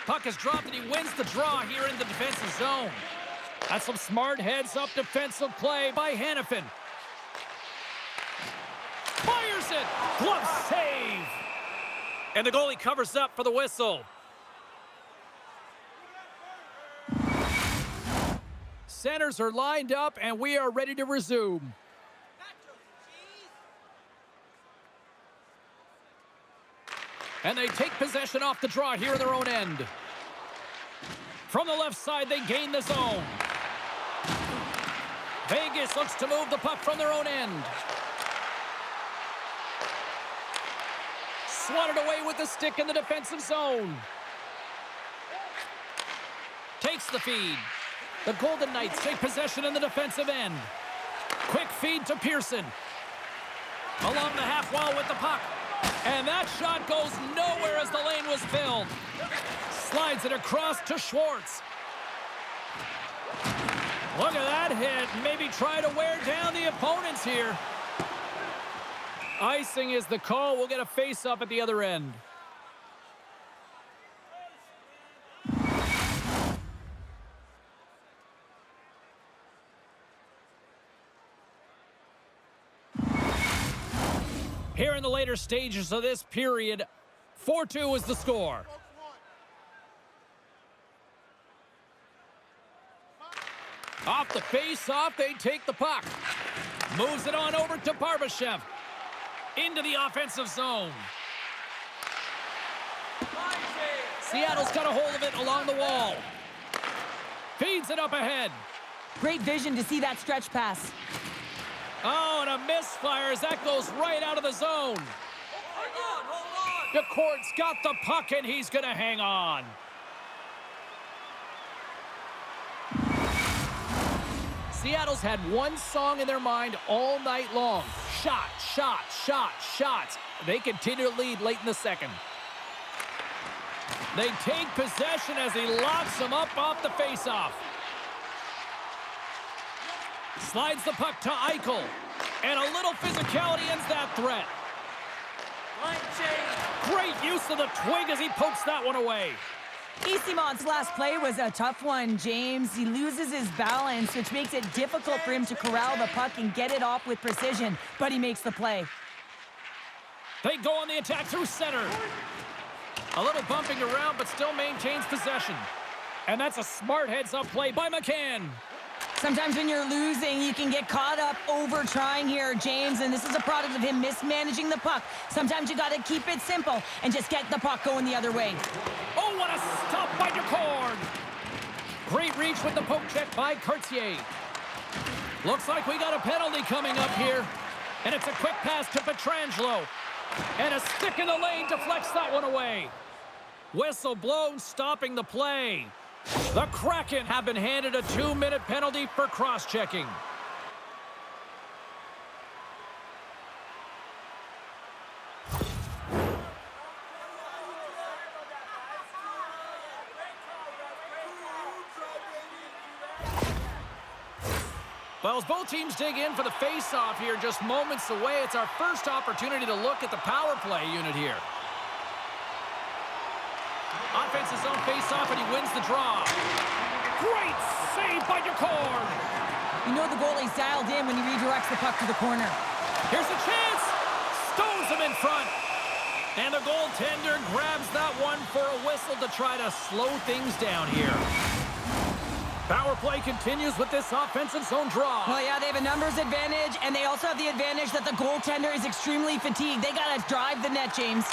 Puck is dropped, and he wins the draw here in the defensive zone. That's some smart heads-up defensive play by Hannafin. Fires it! Glove save! And the goalie covers up for the whistle. Centers are lined up, and we are ready to resume. And they take possession off the draw here in their own end. From the left side, they gain the zone. Vegas looks to move the puck from their own end. Swatted away with the stick in the defensive zone. Takes the feed. The Golden Knights take possession in the defensive end. Quick feed to Pearson. Along the half wall with the puck. And that shot goes nowhere as the lane was filled. Slides it across to Schwartz. Look at that hit. Maybe try to wear down the opponents here. Icing is the call. We'll get a face-off at the other end. Here in the later stages of this period, 4-2 is the score. Off the face-off, they take the puck. Moves it on over to Barbashev. Into the offensive zone. Seattle's got a hold of it along the wall. Feeds it up ahead. Great vision to see that stretch pass. Oh, and a misfire as that goes right out of the zone. DeCourt's got the puck, and he's going to hang on. Seattle's had one song in their mind all night long. Shot, shot, shot, shots. They continue to lead late in the second. They take possession as he locks them up off the faceoff. Slides the puck to Eichel. And a little physicality ends that threat. Great use of the twig as he pokes that one away. Easymont's last play was a tough one, James. He loses his balance, which makes it difficult for him to corral the puck and get it off with precision, but he makes the play. They go on the attack through center. A little bumping around, but still maintains possession. And that's a smart heads-up play by McCann. Sometimes when you're losing, you can get caught up over trying here, James, and this is a product of him mismanaging the puck. Sometimes you got to keep it simple and just get the puck going the other way. Oh, what a stop by DeCourt. Great reach with the poke check by Cartier. Looks like we got a penalty coming up here. And it's a quick pass to Pietrangelo. And a stick in the lane deflects that one away. Whistle blown, stopping the play. The Kraken have been handed a 2-minute penalty for cross-checking. Well, as both teams dig in for the face-off here, just moments away, it's our first opportunity to look at the power play unit here. Offensive zone face-off, and he wins the draw. Great save by DeCourt. You know the goalie's dialed in when he redirects the puck to the corner. Here's a chance. Stones him in front. And the goaltender grabs that one for a whistle to try to slow things down here. Power play continues with this offensive zone draw. Well, yeah, they have a numbers advantage, and they also have the advantage that the goaltender is extremely fatigued. They got to drive the net, James.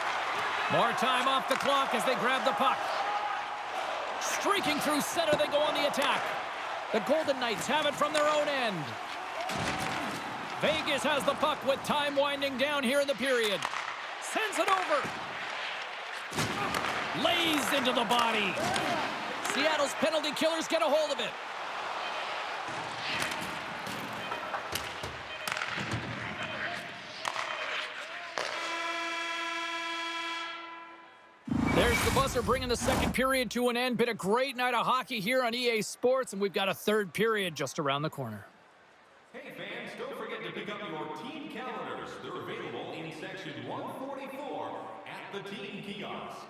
More time off the clock as they grab the puck. Streaking through center, they go on the attack. The Golden Knights have it from their own end. Vegas has the puck with time winding down here in the period. Sends it over. Lays into the body. Seattle's penalty killers get a hold of it. There's the buzzer bringing the second period to an end. Been a great night of hockey here on EA Sports, and we've got a third period just around the corner. Hey fans, don't forget to pick up your team calendars. They're available in section 144 at the team kiosk.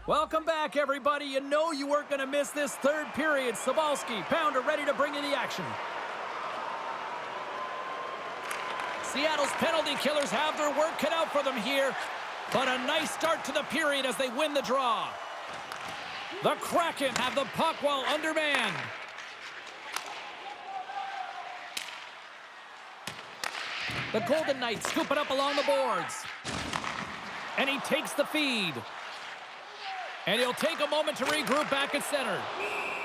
Welcome back, everybody. You know you weren't going to miss this third period. Sobalski, Pounder ready to bring in the action. Seattle's penalty killers have their work cut out for them here, but a nice start to the period as they win the draw. The Kraken have the puck while undermanned. The Golden Knights scoop it up along the boards. And he takes the feed. And he'll take a moment to regroup back at center.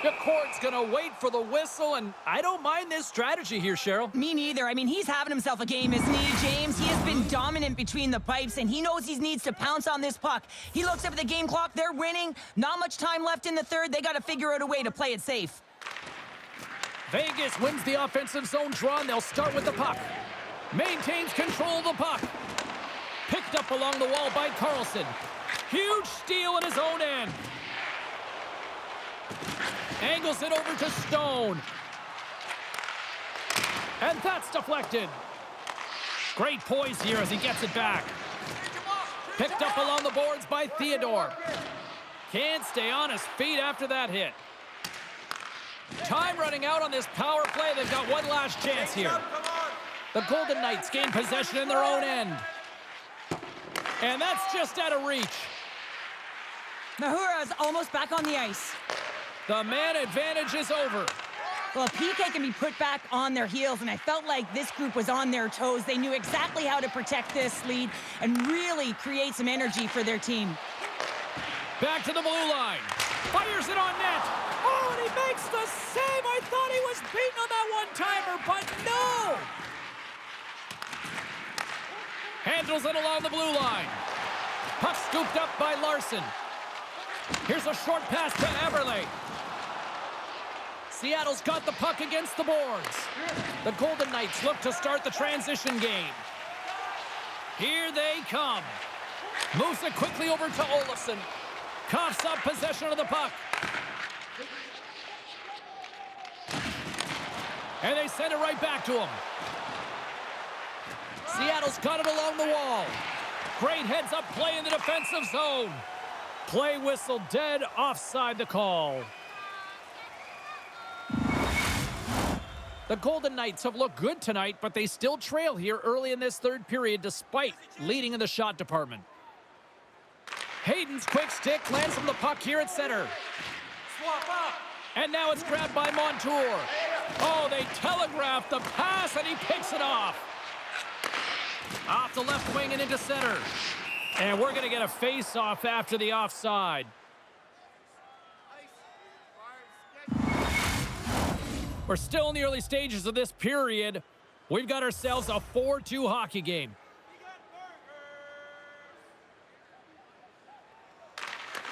The court's going to wait for the whistle, and I don't mind this strategy here, Cheryl. Me neither. I mean, he's having himself a game, isn't he, James? He has been dominant between the pipes, and he knows he needs to pounce on this puck. He looks up at the game clock. They're winning. Not much time left in the third. They got to figure out a way to play it safe. Vegas wins the offensive zone draw, and they'll start with the puck. Maintains control of the puck. Picked up along the wall by Carlson. Huge steal in his own end. Angles it over to Stone. And that's deflected. Great poise here as he gets it back. Picked up along the boards by Theodore. Can't stay on his feet after that hit. Time running out on this power play. They've got one last chance here. The Golden Knights gain possession in their own end. And that's just out of reach. Mahura's almost back on the ice. The man advantage is over. Well, PK can be put back on their heels, and I felt like this group was on their toes. They knew exactly how to protect this lead and really create some energy for their team. Back to the blue line. Fires it on net. Oh, and he makes the save. I thought he was beaten on that one-timer, but no. Handles it along the blue line. Puck scooped up by Larson. Here's a short pass to Eberle. Seattle's got the puck against the boards. The Golden Knights look to start the transition game. Here they come. Moves it quickly over to Olofsson. Coughs up possession of the puck. And they send it right back to him. Seattle's got it along the wall. Great heads-up play in the defensive zone. Play whistle dead, offside the call. The Golden Knights have looked good tonight, but they still trail here early in this third period despite leading in the shot department. Hayden's quick stick lands from the puck here at center. Swap up. And now it's grabbed by Montour. Oh, they telegraphed the pass, and he picks it off. Off the left wing and into center. And we're going to get a face-off after the offside. We're still in the early stages of this period. We've got ourselves a 4-2 hockey game.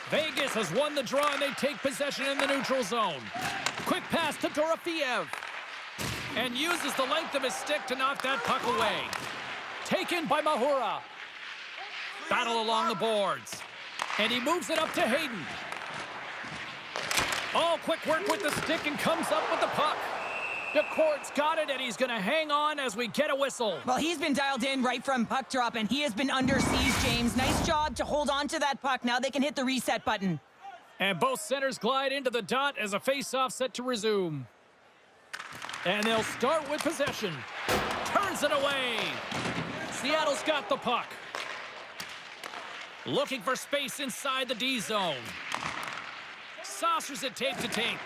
Vegas has won the draw, and they take possession in the neutral zone. Quick pass to Dorofeev. And uses the length of his stick to knock that puck away. Taken by Mahura. Battle along the boards. And he moves it up to Hayden. Oh, quick work with the stick and comes up with the puck. DeCourt's got it, and he's going to hang on as we get a whistle. Well, he's been dialed in right from puck drop, and he has been under siege, James. Nice job to hold on to that puck. Now they can hit the reset button. And both centers glide into the dot as a face-off set to resume. And they'll start with possession. Turns it away. Seattle's got the puck. Looking for space inside the D zone. Saucers it tape to tape.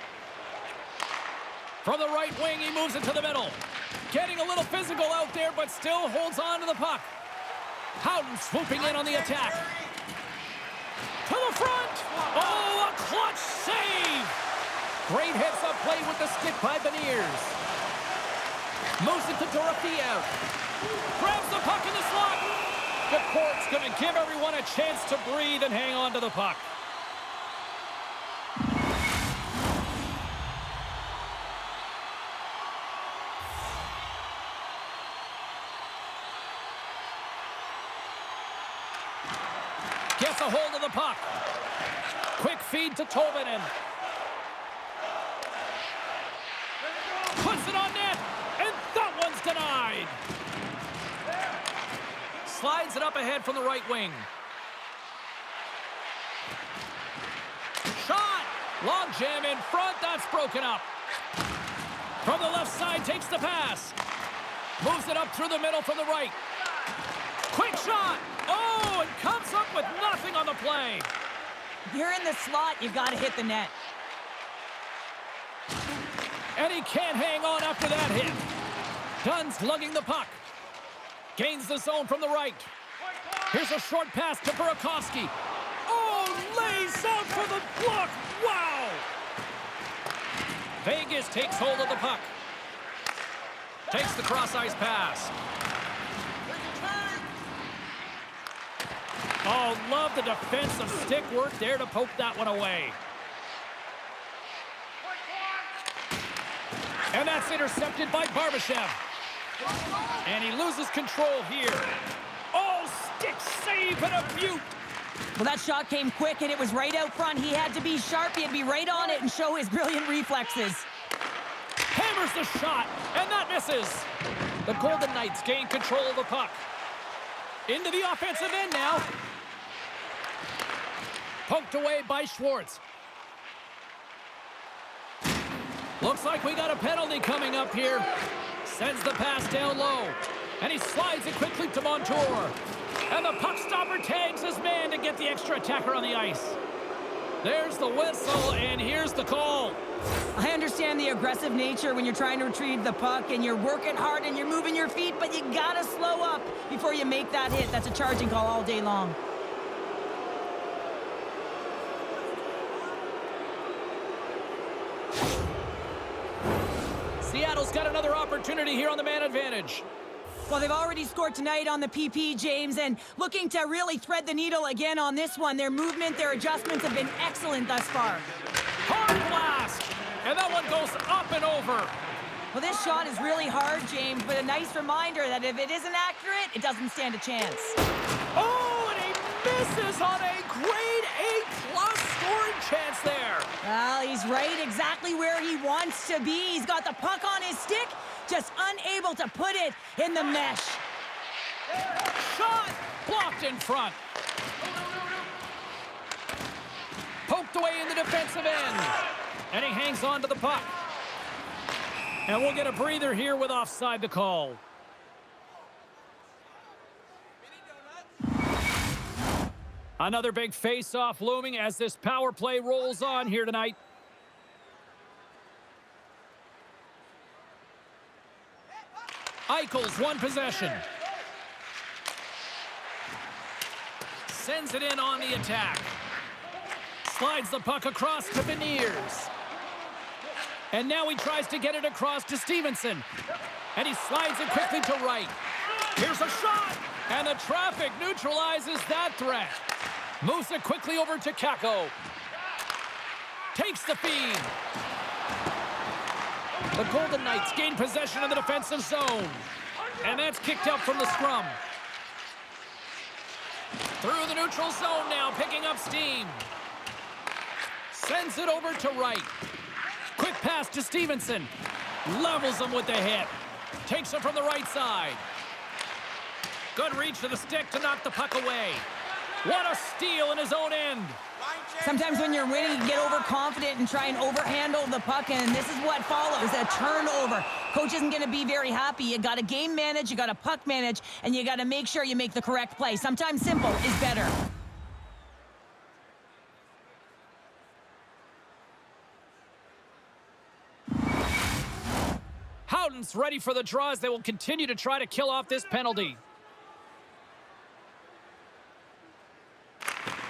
From the right wing, he moves it to the middle. Getting a little physical out there, but still holds on to the puck. Howden swooping in on the attack. To the front. Oh, a clutch save. Great heads-up play with the stick by Beniers. Moves it to Dorofeev. Grabs the puck in the slot. The court's going to give everyone a chance to breathe and hang on to the puck. Gets a hold of the puck. Quick feed to Tolvanen. Puts it on net, and that one's denied. Slides it up ahead from the right wing. Long jam in front. That's broken up. From the left side, takes the pass. Moves it up through the middle from the right. Quick shot. Oh, and comes up with nothing on the play. If you're in the slot, you've got to hit the net. And he can't hang on after that hit. Dunn's lugging the puck. Gains the zone from the right. Here's a short pass to Burakovsky. Oh, lays out for the block. Wow! Vegas takes hold of the puck. Takes the cross-ice pass. Oh, love the defensive stick work there to poke that one away. And that's intercepted by Barbashev. And he loses control here. Oh, stick save and a beaut. Well, that shot came quick, and it was right out front. He had to be sharp. He had to be right on it and show his brilliant reflexes. Hammers the shot, and that misses. The Golden Knights gain control of the puck. Into the offensive end now. Poked away by Schwartz. Looks like we got a penalty coming up here. Sends the pass down low. And he slides it quickly to Montour. And the puck stopper tags his man to get the extra attacker on the ice. There's the whistle, and here's the call. I understand the aggressive nature when you're trying to retrieve the puck and you're working hard and you're moving your feet, but you gotta slow up before you make that hit. That's a charging call all day long. Seattle's got another opportunity here on the man advantage. Well, they've already scored tonight on the PP, James, and looking to really thread the needle again on this one. Their movement, their adjustments have been excellent thus far. Hard blast! And that one goes up and over. Well, this shot is really hard, James, but a nice reminder that if it isn't accurate, it doesn't stand a chance. Oh, and he misses on a grade A+ scoring chance there. Well, he's right exactly where he wants to be. He's got the puck on his stick, just unable to put it in the mesh. Shot blocked in front. Poked away in the defensive end. And he hangs on to the puck. And we'll get a breather here with offside the call. Another big face-off looming as this power play rolls on here tonight. Eichel's one possession. Sends it in on the attack. Slides the puck across to Beniers. And now he tries to get it across to Stevenson. And he slides it quickly to right. Here's a shot. And the traffic neutralizes that threat. Moves it quickly over to Kakko. Takes the feed. The Golden Knights gain possession of the defensive zone. And that's kicked out from the scrum. Through the neutral zone now, picking up steam. Sends it over to right. Quick pass to Stevenson. Levels him with the hit. Takes it from the right side. Good reach to the stick to knock the puck away. What a steal in his own end. Sometimes when you're winning, you get overconfident and try and overhandle the puck, and this is what follows, a turnover. Coach isn't going to be very happy. You got to game manage, you got to puck manage, and you got to make sure you make the correct play. Sometimes simple is better. Howden's ready for the draw as they will continue to try to kill off this penalty.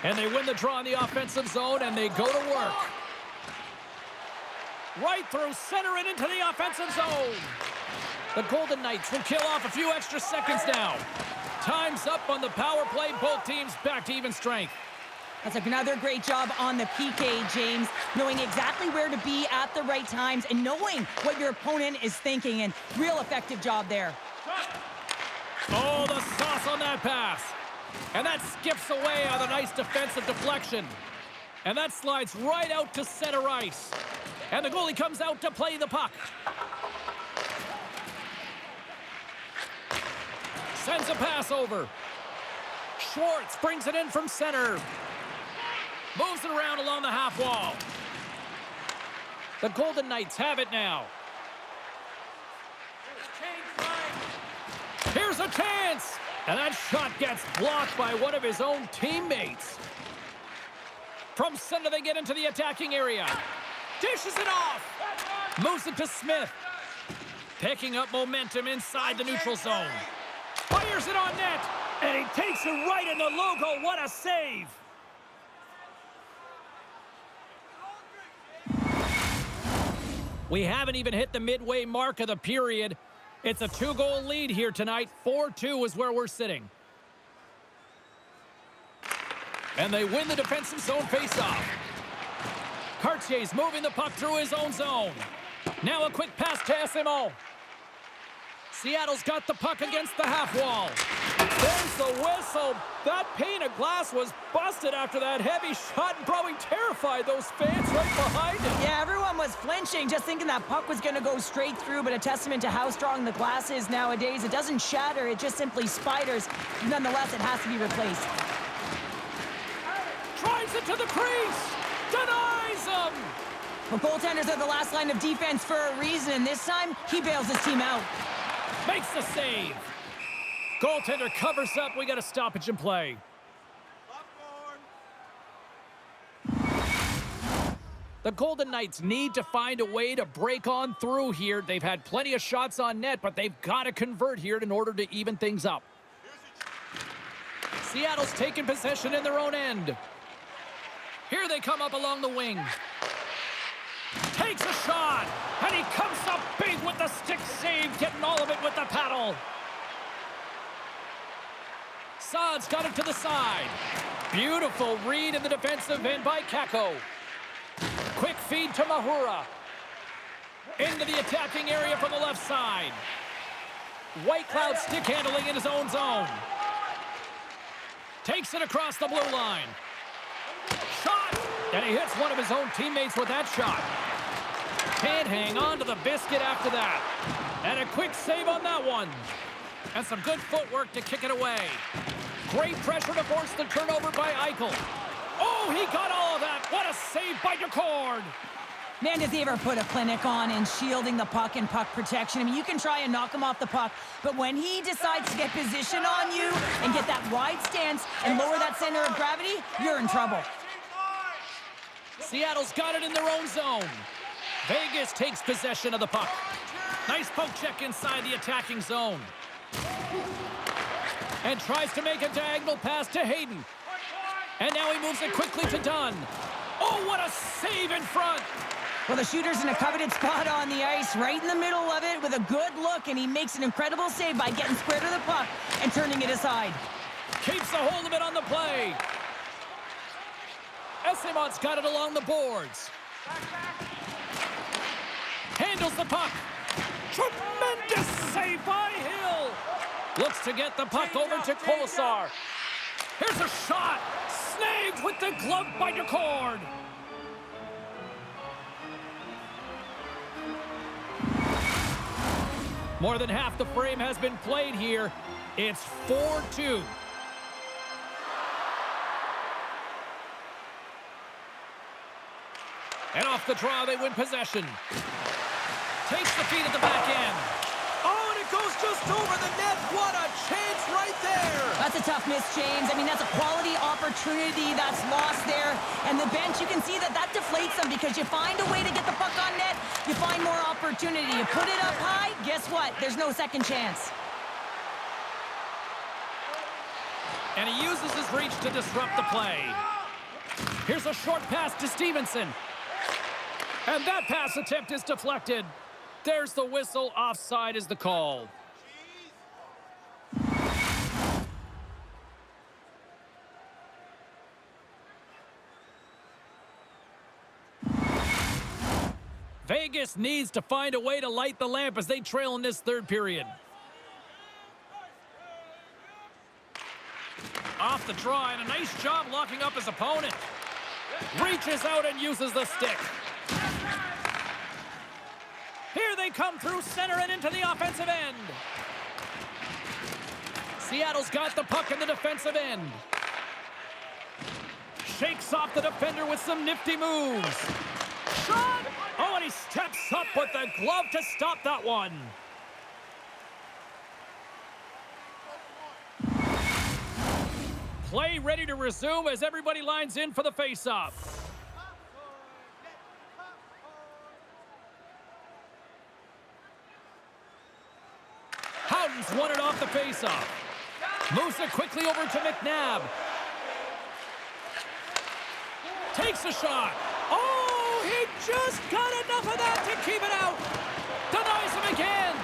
And they win the draw in the offensive zone, and they go to work. Right through center and into the offensive zone. The Golden Knights will kill off a few extra seconds now. Time's up on the power play. Both teams back to even strength. That's another great job on the PK, James. Knowing exactly where to be at the right times and knowing what your opponent is thinking. And real effective job there. Oh, the sauce on that pass. And that skips away on a nice defensive deflection. And that slides right out to center ice. And the goalie comes out to play the puck. Sends a pass over. Schwartz brings it in from center. Moves it around along the half wall. The Golden Knights have it now. Here's a chance! And that shot gets blocked by one of his own teammates. From center, they get into the attacking area. Dishes it off. Moves it to Smith. Picking up momentum inside the neutral zone. Fires it on net. And he takes it right in the logo. What a save. We haven't even hit the midway mark of the period. It's a 2-goal lead here tonight. 4-2 is where we're sitting. And they win the defensive zone faceoff. Cartier's moving the puck through his own zone. Now a quick pass to SMO. Seattle's got the puck against the half wall. There's the whistle. That pane of glass was busted after that heavy shot and probably terrified those fans right behind it. Yeah, everyone was flinching, just thinking that puck was going to go straight through, but a testament to how strong the glass is nowadays. It doesn't shatter, it just simply spiders. Nonetheless, it has to be replaced. Drives it to the crease. Denies him. Well, goaltenders are the last line of defense for a reason, and this time, he bails his team out. Makes the save. Goaltender covers up. We got a stoppage in play. The Golden Knights need to find a way to break on through here. They've had plenty of shots on net, but they've got to convert here in order to even things up. Seattle's taking possession in their own end. Here they come up along the wing. Takes a shot, and he comes up big with the stick save, getting all of it with the paddle. Saad's got it to the side. Beautiful read in the defensive end by Kakko. Quick feed to Mahura. Into the attacking area from the left side. Whitecloud stick handling in his own zone. Takes it across the blue line. Shot! And he hits one of his own teammates with that shot. Can't hang on to the biscuit after that. And a quick save on that one. And some good footwork to kick it away. Great pressure to force the turnover by Eichel. Oh, he got all of that. What a save by DeCord. Man, does he ever put a clinic on in shielding the puck and puck protection. I mean, you can try and knock him off the puck, but when he decides to get position on you and get that wide stance and lower that center of gravity, you're in trouble. Seattle's got it in their own zone. Vegas takes possession of the puck. Nice poke check inside the attacking zone. And tries to make a diagonal pass to Hayden. And now he moves it quickly to Dunn. Oh, what a save in front. Well, the shooter's in a coveted spot on the ice, right in the middle of it with a good look, and he makes an incredible save by getting square to the puck and turning it aside. Keeps a hold of it on the play. Esemont's got it along the boards. Handles the puck. Tremendous save by Hill. Looks to get the puck over to Kolesar. Here's a shot. Snagged with the glove by DeCord. More than half the frame has been played here. It's 4-2. And off the draw, they win possession. Takes the feed at the back end. Oh, and it goes just over the net. What a chance right there. That's a tough miss, James. I mean, that's a quality opportunity that's lost there. And the bench, you can see that deflates them because you find a way to get the puck on net, you find more opportunity. You put it up high, guess what? There's no second chance. And he uses his reach to disrupt the play. Here's a short pass to Stevenson. And that pass attempt is deflected. There's the whistle. Offside is the call. Vegas needs to find a way to light the lamp as they trail in this third period. Off the draw, and a nice job locking up his opponent. Reaches out and uses the stick. Here they come through center and into the offensive end. Seattle's got the puck in the defensive end. Shakes off the defender with some nifty moves. Shot! Oh, and But he steps up with the glove to stop that one. Play ready to resume as everybody lines in for the face-off. Howden's won it off the face-off. Moves it quickly over to McNabb. Takes a shot. Oh, he just got enough of that to keep it out. Denies him again.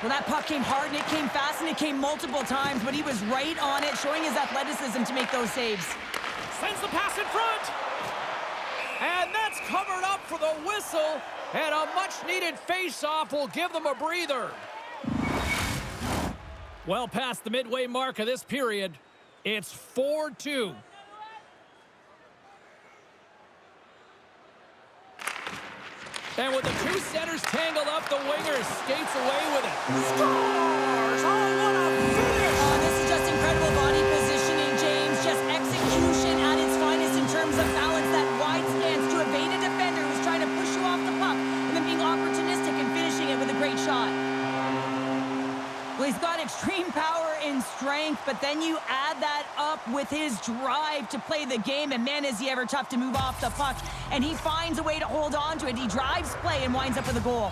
Well, that puck came hard, and it came fast, and it came multiple times, but he was right on it, showing his athleticism to make those saves. Sends the pass in front. And that's covered up for the whistle. And a much-needed face-off will give them a breather. Well past the midway mark of this period, it's 4-2. And with the two centers tangled up, the winger skates away with it. Scores! Oh, what a finish! Oh, this is just incredible body positioning, James. Just execution at its finest in terms of balance. That wide stance to evade a defender who's trying to push you off the puck, and then being opportunistic and finishing it with a great shot. Well, he's got extreme power and strength, but then you add that up with his drive to play the game, and man, is he ever tough to move off the puck. And he finds a way to hold on to it. He drives play and winds up with a goal.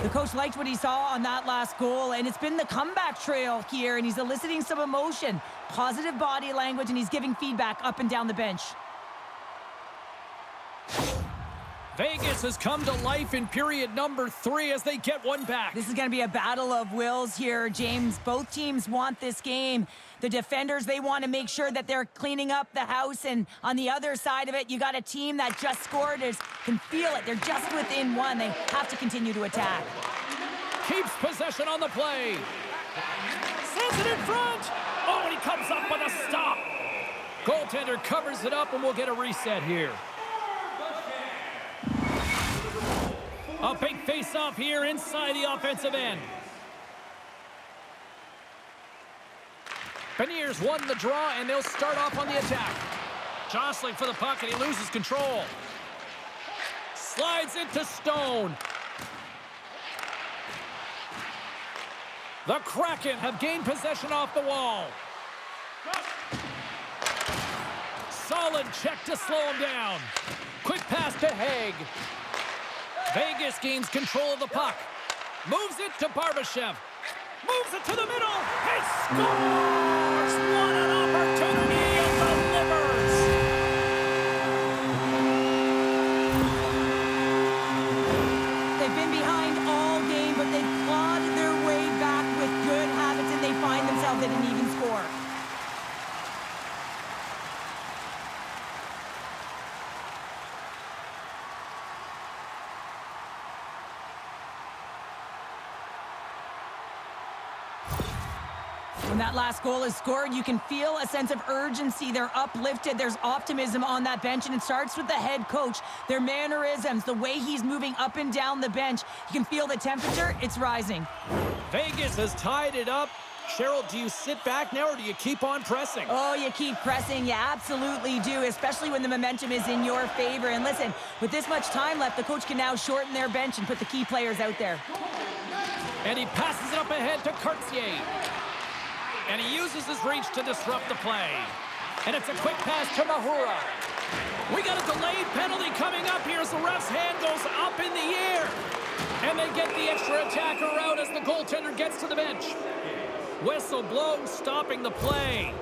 The coach liked what he saw on that last goal, and it's been the comeback trail here, and he's eliciting some emotion, positive body language, and he's giving feedback up and down the bench. Vegas has come to life in period number 3 as they get one back. This is going to be a battle of wills here, James. Both teams want this game. The defenders, they want to make sure that they're cleaning up the house. And on the other side of it, you got a team that just scored, can feel it. They're just within one. They have to continue to attack. Keeps possession on the play. Sends it in front. Oh, and he comes up with a stop. Goaltender covers it up, and we'll get a reset here. A big face-off here inside the offensive end. Beniers won the draw, and they'll start off on the attack. Jostling for the puck, and he loses control. Slides into Stone. The Kraken have gained possession off the wall. Solid check to slow him down. Quick pass to Haig. Vegas gains control of the puck. Moves it to Barbashev. Moves it to the middle. He scores! What an opportunity and delivers! They've been behind all game, but they've clawed their way back with good habits, and they find themselves at an even score. When that last goal is scored, you can feel a sense of urgency. They're uplifted. There's optimism on that bench, and it starts with the head coach. Their mannerisms, the way he's moving up and down the bench. You can feel the temperature. It's rising. Vegas has tied it up. Cheryl, do you sit back now, or do you keep on pressing? Oh, you keep pressing. You absolutely do, especially when the momentum is in your favor. And listen, with this much time left, the coach can now shorten their bench and put the key players out there. And he passes it up ahead to Cartier. And he uses his reach to disrupt the play. And it's a quick pass to Mahura. We got a delayed penalty coming up here as the ref's hand goes up in the air. And they get the extra attacker out as the goaltender gets to the bench. Whistle blown, stopping the play.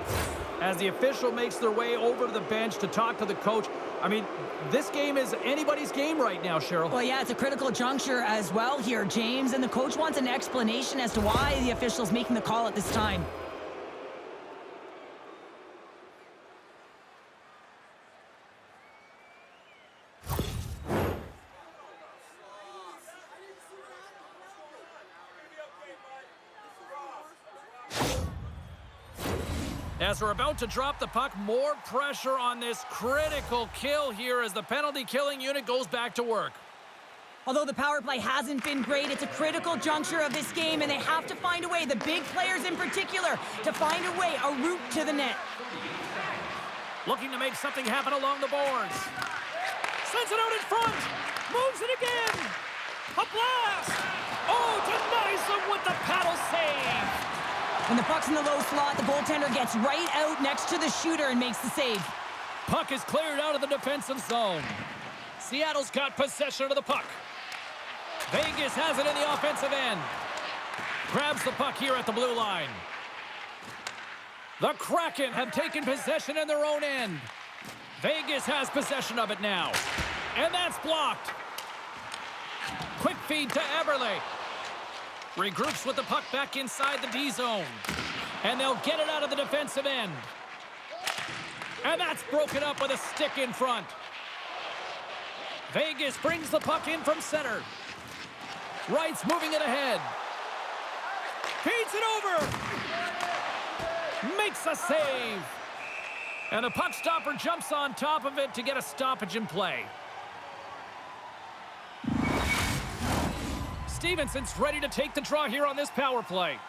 As the official makes their way over to the bench to talk to the coach. I mean, this game is anybody's game right now, Cheryl. Well, yeah, it's a critical juncture as well here, James. And the coach wants an explanation as to why the official's making the call at this time. As we're about to drop the puck, more pressure on this critical kill here as the penalty killing unit goes back to work. Although the power play hasn't been great, it's a critical juncture of this game, and they have to find a way, the big players in particular, to find a way, a route to the net. Looking to make something happen along the boards. Sends it out in front. Moves it again. A blast. Oh, denies him with the paddle save. When the puck's in the low slot, the goaltender gets right out next to the shooter and makes the save. Puck is cleared out of the defensive zone. Seattle's got possession of the puck. Vegas has it in the offensive end. Grabs the puck here at the blue line. The Kraken have taken possession in their own end. Vegas has possession of it now. And that's blocked. Quick feed to Eberle. Regroups with the puck back inside the D zone. And they'll get it out of the defensive end. And that's broken up with a stick in front. Vegas brings the puck in from center. Wright's moving it ahead. Feeds it over. Makes a save. And the puck stopper jumps on top of it to get a stoppage in play. Stevenson's ready to take the draw here on this power play.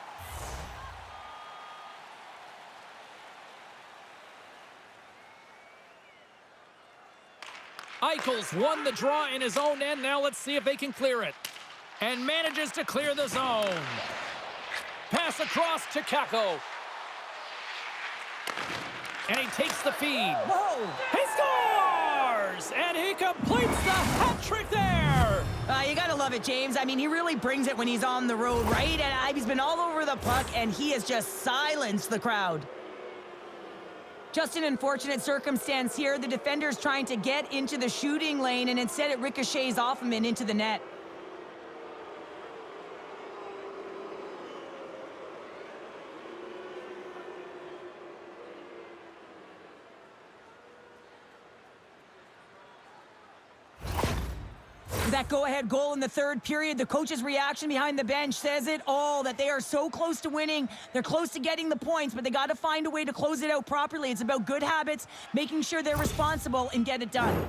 Eichel's won the draw in his own end. Now let's see if they can clear it. And manages to clear the zone. Pass across to Kakko. And he takes the feed. Whoa! He scores! And he completes the hat trick there! You gotta love it, James. I mean, he really brings it when he's on the road, right? And he's been all over the puck, and he has just silenced the crowd. Just an unfortunate circumstance here. The defender's trying to get into the shooting lane, and instead it ricochets off him and into the net. That go-ahead goal in the third period, the coach's reaction behind the bench says it all, that they are so close to winning. They're close to getting the points, but they got to find a way to close it out properly. It's about good habits, making sure they're responsible, and get it done.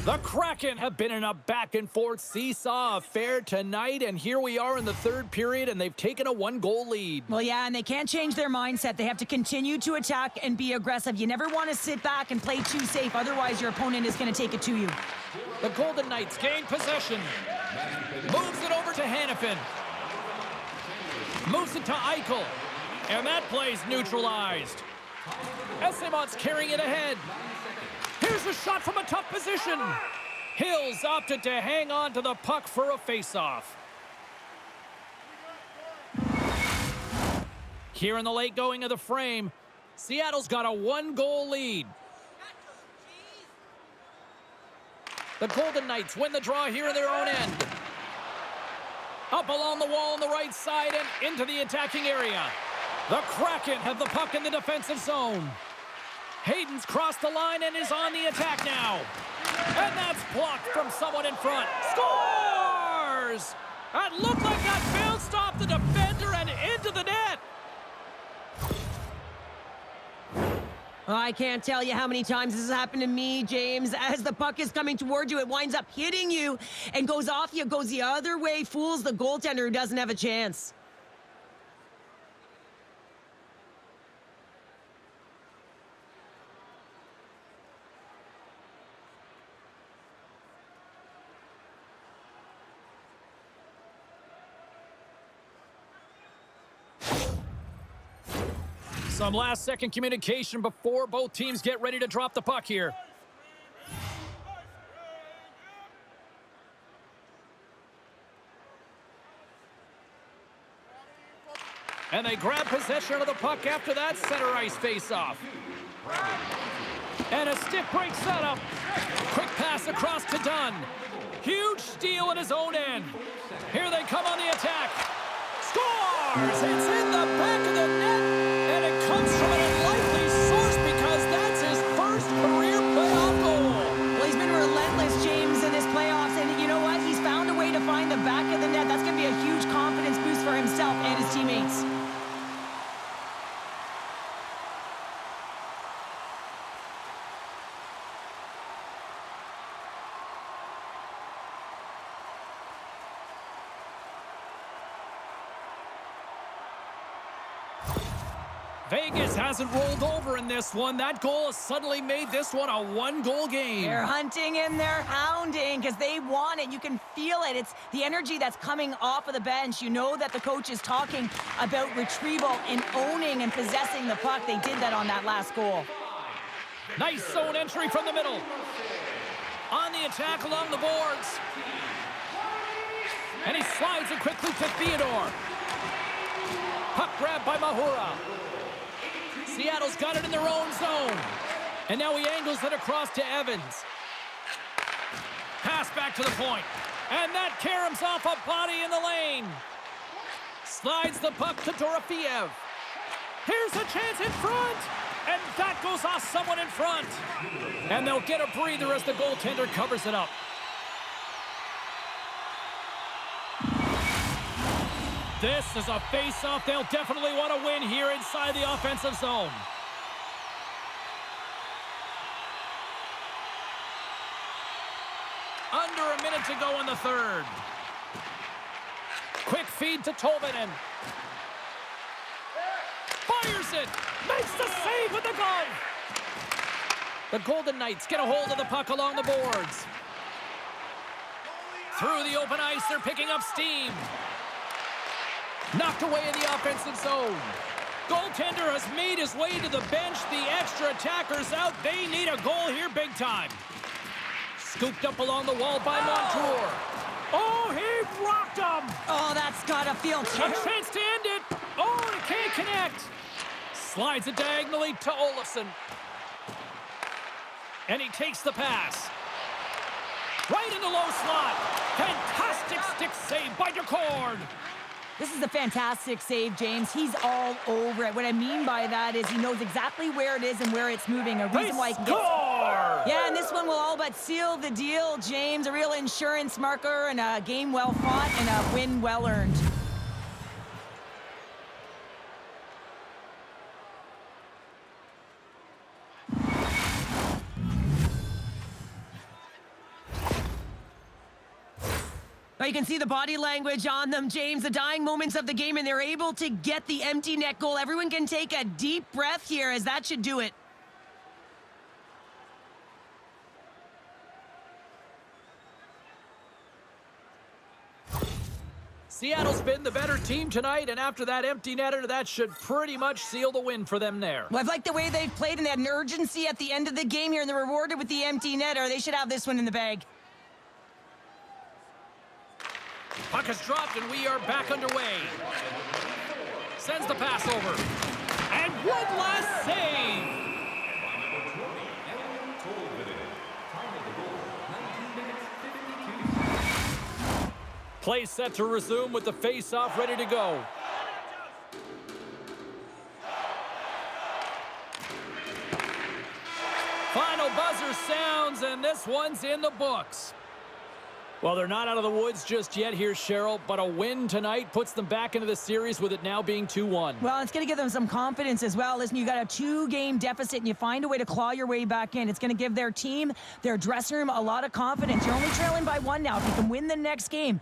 The Kraken have been in a back-and-forth seesaw affair tonight, and here we are in the third period, and they've taken a one-goal lead. Well, yeah, and they can't change their mindset. They have to continue to attack and be aggressive. You never want to sit back and play too safe, otherwise your opponent is going to take it to you. The Golden Knights gain possession. Moves it over to Hannafin. Moves it to Eichel. And that play's neutralized. Essimont's carrying it ahead. Here's a shot from a tough position. Hills opted to hang on to the puck for a face-off. Here in the late going of the frame, Seattle's got a one-goal lead. The Golden Knights win the draw here in their own end. Up along the wall on the right side and into the attacking area. The Kraken have the puck in the defensive zone. Hayden's crossed the line and is on the attack now. And that's blocked from someone in front. Scores! That looked like that bounced off the defender and into the net. I can't tell you how many times this has happened to me, James. As the puck is coming towards you, it winds up hitting you and goes off you, goes the other way, fools the goaltender who doesn't have a chance. Some last-second communication before both teams get ready to drop the puck here. And they grab possession of the puck after that center ice face-off. And a stick breaks that up. Quick pass across to Dunn. Huge steal in his own end. Here they come on the attack. Scores! It's in the back of the net, and it comes from an unlikely source because that's his first career playoff goal. Well, he's been relentless, James, in his playoffs, and you know what? He's found a way to find the back of the net. That's going to be a huge confidence boost for himself and his teammates. Vegas hasn't rolled over in this one. That goal has suddenly made this one a one-goal game. They're hunting and they're hounding because they want it. You can feel it. It's the energy that's coming off of the bench. You know that the coach is talking about retrieval and owning and possessing the puck. They did that on that last goal. Nice zone entry from the middle. On the attack along the boards. And he slides it quickly to Theodore. Puck grab by Mahura. Seattle's got it in their own zone. And now he angles it across to Evans. Pass back to the point. And that caroms off a body in the lane. Slides the puck to Dorofeev. Here's a chance in front. And that goes off someone in front. And they'll get a breather as the goaltender covers it up. This is a face-off they'll definitely want to win here inside the offensive zone. Under a minute to go in the third. Quick feed to Tolvanen. Fires it. Makes the save with the glove. The Golden Knights get a hold of the puck along the boards. Through the open ice, they're picking up steam. Knocked away in the offensive zone. Goaltender has made his way to the bench. The extra attacker's out. They need a goal here big time. Scooped up along the wall by Montour. Oh, he rocked him. Oh, that's got to feel A terrible. chance to end it. Oh, and it can't connect. Slides it diagonally to Olofsson. And he takes the pass. Right in the low slot. Fantastic stick save by Decord. This is a fantastic save, James. He's all over it. What I mean by that is he knows exactly where it is and where it's moving. A reason why he can get... Yeah, and this one will all but seal the deal, James. A real insurance marker and a game well fought and a win well earned. Now you can see the body language on them, James, the dying moments of the game, and they're able to get the empty net goal. Everyone can take a deep breath here, as that should do it. Seattle's been the better team tonight, and after that empty netter, that should pretty much seal the win for them there. Well, I've liked the way they've played, and they had an urgency at the end of the game here, and they're rewarded with the empty netter. They should have this one in the bag. Puck is dropped, and we are back underway. Sends the pass over. And one last save. Play set to resume with the face-off ready to go. Final buzzer sounds, and this one's in the books. Well, they're not out of the woods just yet here, Cheryl, but a win tonight puts them back into the series with it now being 2-1. Well, it's going to give them some confidence as well. Listen, you got a 2-game deficit, and you find a way to claw your way back in. It's going to give their team, their dressing room, a lot of confidence. You're only trailing by 1 now. If you can win the next game,